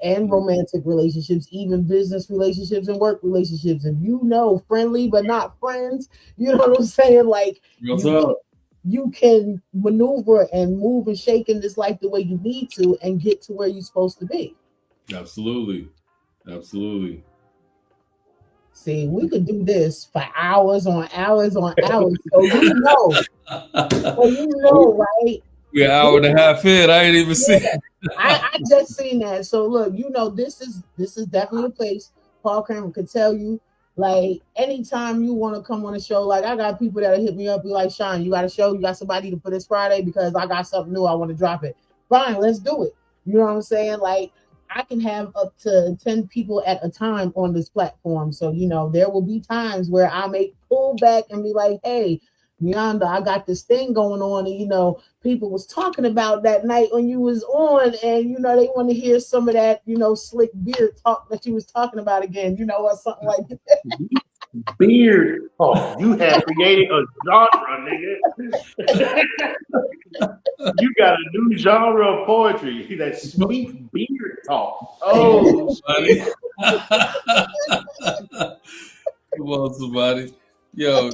and romantic relationships, even business relationships and work relationships. If you know, friendly but not friends, you know what I'm saying? Like you can maneuver and move and shake in this life the way you need to and get to where you're supposed to be. Absolutely. See, we could do this for hours on hours on hours. So you know, right? We're an hour and a half in. I ain't even seen it. I just seen that. So look, you know, this is definitely a place P.A.W.C.R.A.M could tell you. Like anytime you want to come on a show, like I got people that hit me up, be like, Sean, you got a show, you got somebody to put this Friday because I got something new, I want to drop it. Fine, let's do it. You know what I'm saying? Like I can have up to 10 people at a time on this platform. So, you know, there will be times where I may pull back and be like, hey, Nianda, I got this thing going on, and you know, people was talking about that night when you was on, and you know, they want to hear some of that, you know, slick beard talk that you was talking about again, you know, or something like that. Beard talk. You have created a genre, nigga. You got a new genre of poetry. That sweet beard talk. Oh, buddy. Come on, somebody. Yo,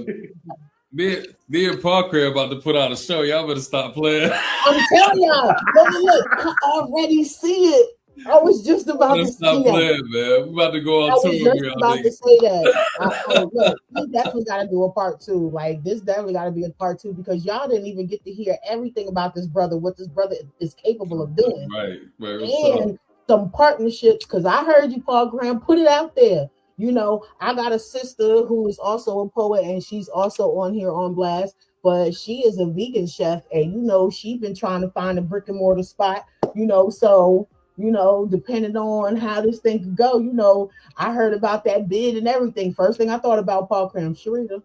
me and P.A.W.C.R.A.M about to put out a show. Y'all better stop playing. I'm telling y'all, look, I already see it. I was just about to stop playing, man. We're about to go on tour. I was just about to say that. Look, we definitely got to do a part 2. Like this definitely got to be a part 2 because y'all didn't even get to hear everything about this brother, what this brother is capable of doing. Right. And some partnerships, because I heard you, P.A.W.C.R.A.M, put it out there. You know, I got a sister who is also a poet, and she's also on here on Blast, but she is a vegan chef, and you know, she's been trying to find a brick and mortar spot, you know, so depending on how this thing could go, I heard about that bid and everything. First thing I thought about P.A.W.C.R.A.M, Sharita.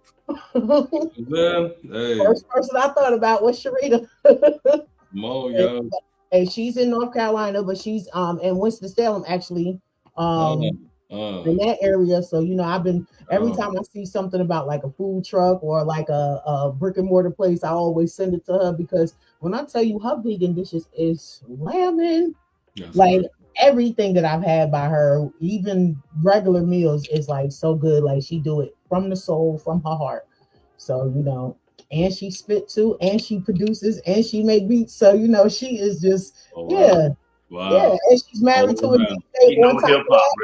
Man, hey. First person I thought about was Sharita. And she's in North Carolina, but she's in Winston-Salem actually. In that area. So, I've been every time I see something about like a food truck or like a brick and mortar place, I always send it to her because when I tell you her vegan dishes is slamming, like everything that I've had by her, even regular meals is like so good. Like she do it from the soul, from her heart. So, and she spit too, and she produces, and she make beats. So, she is just, yeah. Wow. Yeah, and she's married to a DJ. Hip hop.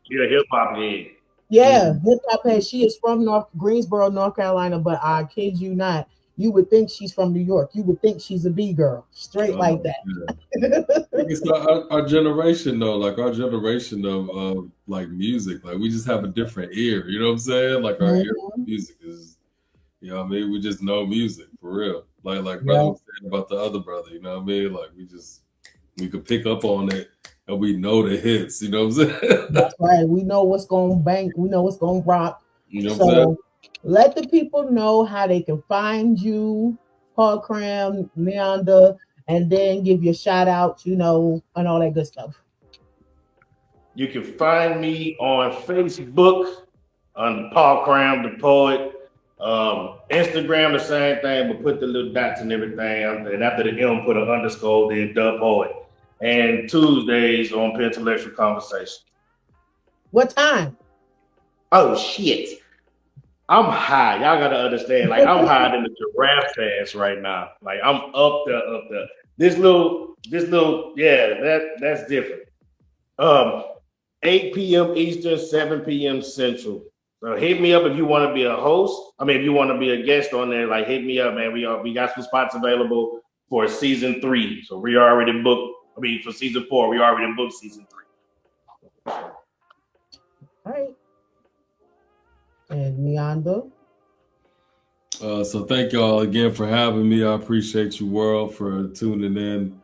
You're a hip hop head. Yeah, hip hop head. She is from Greensboro, North Carolina, but I kid you not, you would think she's from New York. You would think she's a B girl, straight like that. It's our generation though, like our generation of like music, like we just have a different ear. You know what I'm saying? Like our ear for music is, what I mean? We just know music for real. Like brother was saying about the other brother. You know what I mean? Like we could pick up on it and we know the hits, you know what I'm saying? That's right. We know what's going to bank. We know what's going to rock. You know what I'm saying? Let the people know how they can find you, P.A.W.C.R.A.M, Nianda, and then give you a shout out, and all that good stuff. You can find me on Facebook on P.A.W.C.R.A.M, the poet. Instagram, the same thing, but put the little dots and everything. And after the M, put an underscore, then the poet. And Tuesdays on Intellectual Conversation. What time? Oh shit. I'm high. Y'all gotta understand. Like I'm higher than the giraffe fast right now. Like I'm up there. This little, that's different. 8 p.m. Eastern, 7 p.m. Central. So hit me up if you want to be a host. I mean, if you want to be a guest on there, like hit me up, man. We got some spots available for season 3. So we already booked. I mean, for season 4, we already booked season 3. All right. And Nianda. So thank y'all again for having me. I appreciate you, world, for tuning in.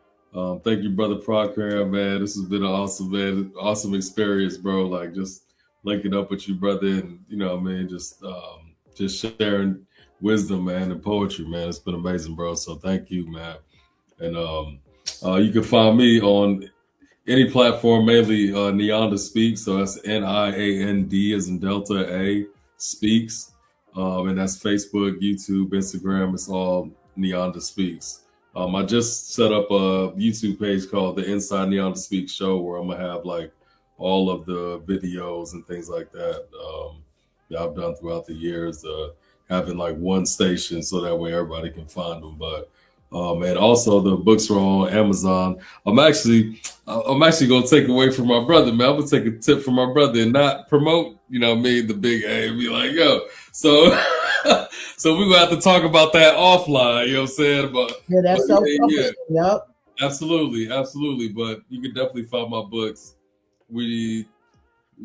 Thank you, brother P.A.W.C.R.A.M, man. This has been an awesome experience, bro. Like just linking up with you, brother, and just sharing wisdom, man, and poetry, man. It's been amazing, bro. So thank you, man. And you can find me on any platform, mainly Nianda Speaks. So that's Niand as in Delta A Speaks. And that's Facebook, YouTube, Instagram. It's all Nianda Speaks. I just set up a YouTube page called the Inside Nianda Speaks Show, where I'm gonna have like all of the videos and things like that that I've done throughout the years, having like one station so that way everybody can find them. But and also the books are on Amazon. I'm actually gonna take away from my brother, man. I'm gonna take a tip from my brother and not promote, the big A and be like, yo. So so we're gonna have to talk about that offline, you know what I'm saying? But that's Yep. Absolutely. But you can definitely find my books. We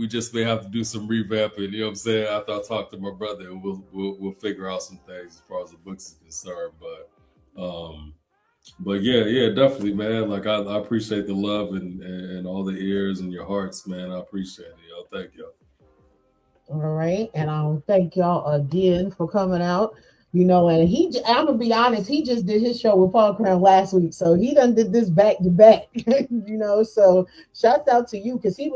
just may have to do some revamping, you know what I'm saying? After I talk to my brother, and we'll figure out some things as far as the books is concerned. But yeah, definitely, man. Like I appreciate the love and all the ears and your hearts, man. I appreciate it, y'all. Thank y'all. All right, and thank y'all again for coming out. And I'm gonna be honest, he just did his show with P.A.W.C.R.A.M last week, so he done did this back to back. So shout out to you, because I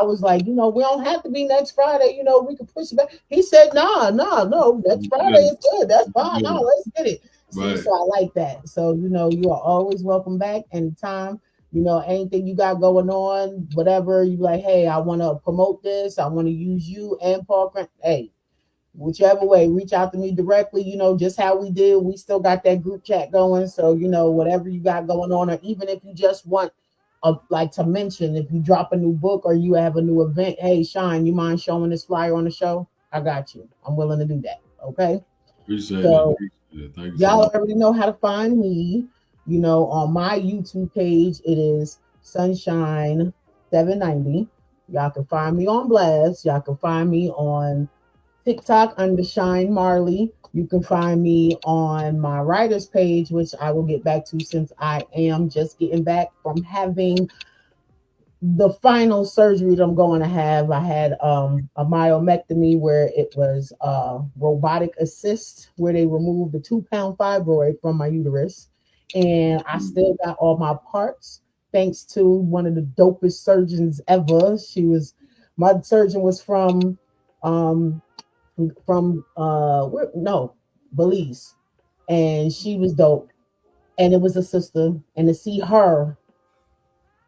was like, we don't have to be next Friday. We can push it back. He said, no, next Friday is good. That's fine. No, let's get it. Right. So I like that. So you are always welcome back anytime. Anything you got going on, whatever, you like, hey, I want to promote this. I want to use you and P.A.W.C.R.A.M. Hey, whichever way, reach out to me directly, just how we did. We still got that group chat going. So, whatever you got going on, or even if you just want to mention, if you drop a new book or you have a new event, hey, Shine, you mind showing this flyer on the show? I got you. I'm willing to do that. Okay. Appreciate it. Thank you. Y'all already know how to find me. On my YouTube page, it is Sunshine790. Y'all can find me on Blast. Y'all can find me on TikTok under Shine Marley. You can find me on my writer's page, which I will get back to since I am just getting back from having the final surgery that I'm going to have, I had a myomectomy where it was robotic assist, where they removed the 2-pound fibroid from my uterus, and I still got all my parts thanks to one of the dopest surgeons ever. My surgeon was um Belize, and she was dope, and it was a sister, and to see her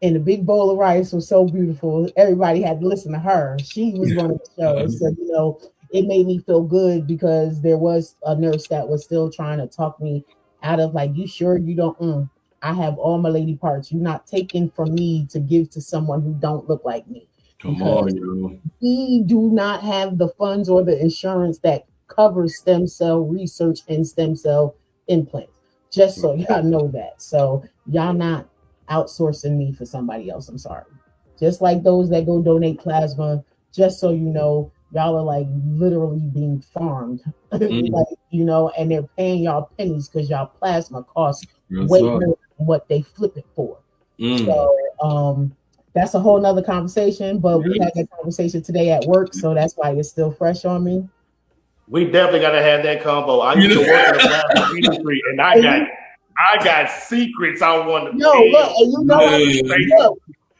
and the big bowl of rice was so beautiful. Everybody had to listen to her. She was running the show. So, it made me feel good because there was a nurse that was still trying to talk me out of like, you sure you don't? I have all my lady parts. You're not taking from me to give to someone who don't look like me. Come on, yo. We do not have the funds or the insurance that covers stem cell research and stem cell implants. Just so y'all know that. So y'all not outsourcing me for somebody else. I'm sorry. Just like those that go donate plasma, just so you know, y'all are like literally being farmed. And they're paying y'all pennies because y'all plasma costs way more than what they flip it for. So that's a whole nother conversation, but we had that conversation today at work, so that's why it's still fresh on me. We definitely gotta have that combo. I used to work in the plasma industry, and I got secrets I want to tell. Look, and look,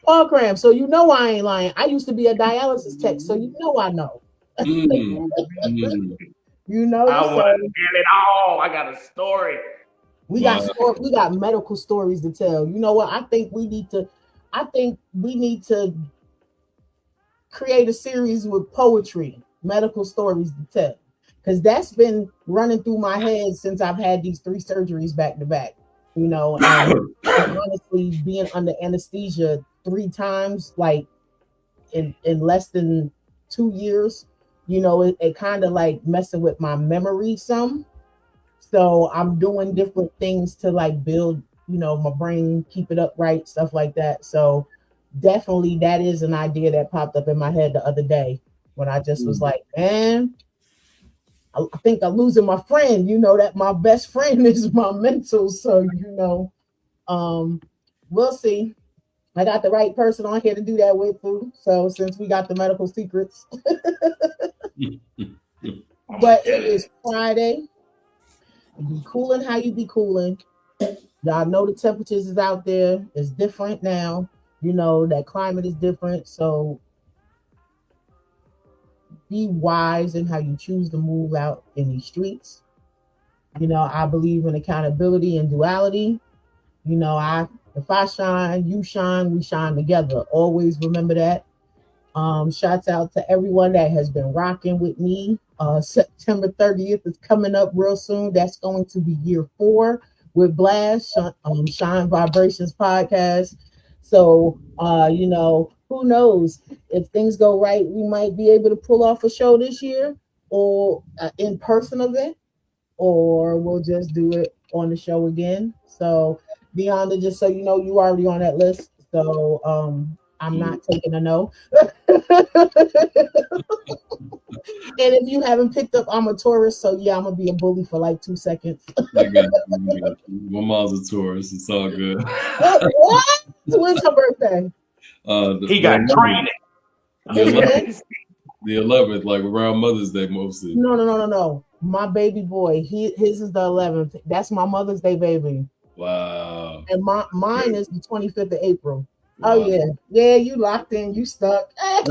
P.A.W.C.R.A.M. So I ain't lying. I used to be a dialysis tech, so I know. I want to get it all. I got a story. We got medical stories to tell. You know what? I think we need to create a series with poetry, medical stories to tell. Because that's been running through my head since I've had these 3 surgeries back to back. And honestly, being under anesthesia 3 times, like in less than 2 years, it kind of like messing with my memory some. So I'm doing different things to like build, my brain, keep it upright, stuff like that. So definitely that is an idea that popped up in my head the other day when I just was like, man, I think I'm losing my friend, that my best friend is my mental. So, we'll see. I got the right person on here to do that with too. So since we got the medical secrets. But it is Friday. Be cooling how you be cooling. Y'all know the temperatures is out there. It's different now. That climate is different. So be wise in how you choose to move out in these streets. I believe in accountability and duality. If I shine, you shine, we shine together. Always remember that. Shouts out to everyone that has been rocking with me. September 30th is coming up real soon. That's going to be year 4 with Blast, Shine Vibrations podcast. So, who knows? If things go right, we might be able to pull off a show this year or in-person event, or we'll just do it on the show again. So, Nianda, just so you know, you already on that list. So, I'm not taking a no. And if you haven't picked up, I'm a Taurus, so yeah, I'm gonna be a bully for like 2 seconds. I got you. My mom's a Taurus. It's all good. What? When's her birthday? He got training. The 11th, like around Mother's Day mostly. No. My baby boy, his is the 11th. That's my Mother's Day baby. Wow. And mine is the 25th of April. Wow. Oh yeah, you locked in, you stuck. Right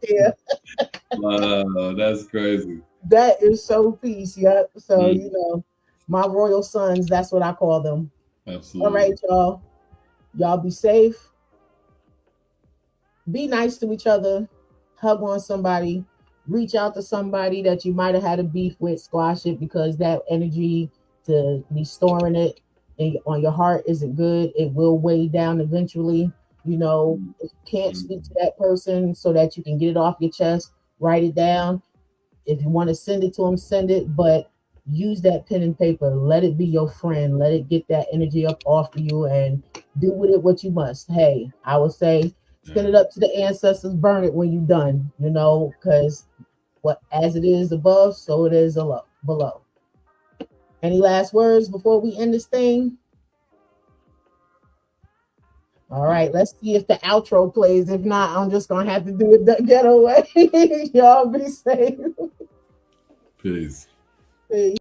there. Wow, that's crazy. That is so peace, yep. So my royal sons, that's what I call them. Absolutely. All right, y'all be safe. Be nice to each other. Hug on somebody. Reach out to somebody that you might have had a beef with. Squash it, because that energy to be storing it on your heart isn't good. It will weigh down eventually. If you can't speak to that person so that you can get it off your chest, write it down. If you want to send it to them, send it, but use that pen and paper. Let it be your friend. Let it get that energy up off of you and do with it what you must. Hey, I would say send it up to the ancestors, burn it when you're done, because as it is above, so it is below. Any last words before we end this thing? All right, let's see if the outro plays. If not, I'm just gonna have to do it the getaway. Y'all be safe. Peace. Peace.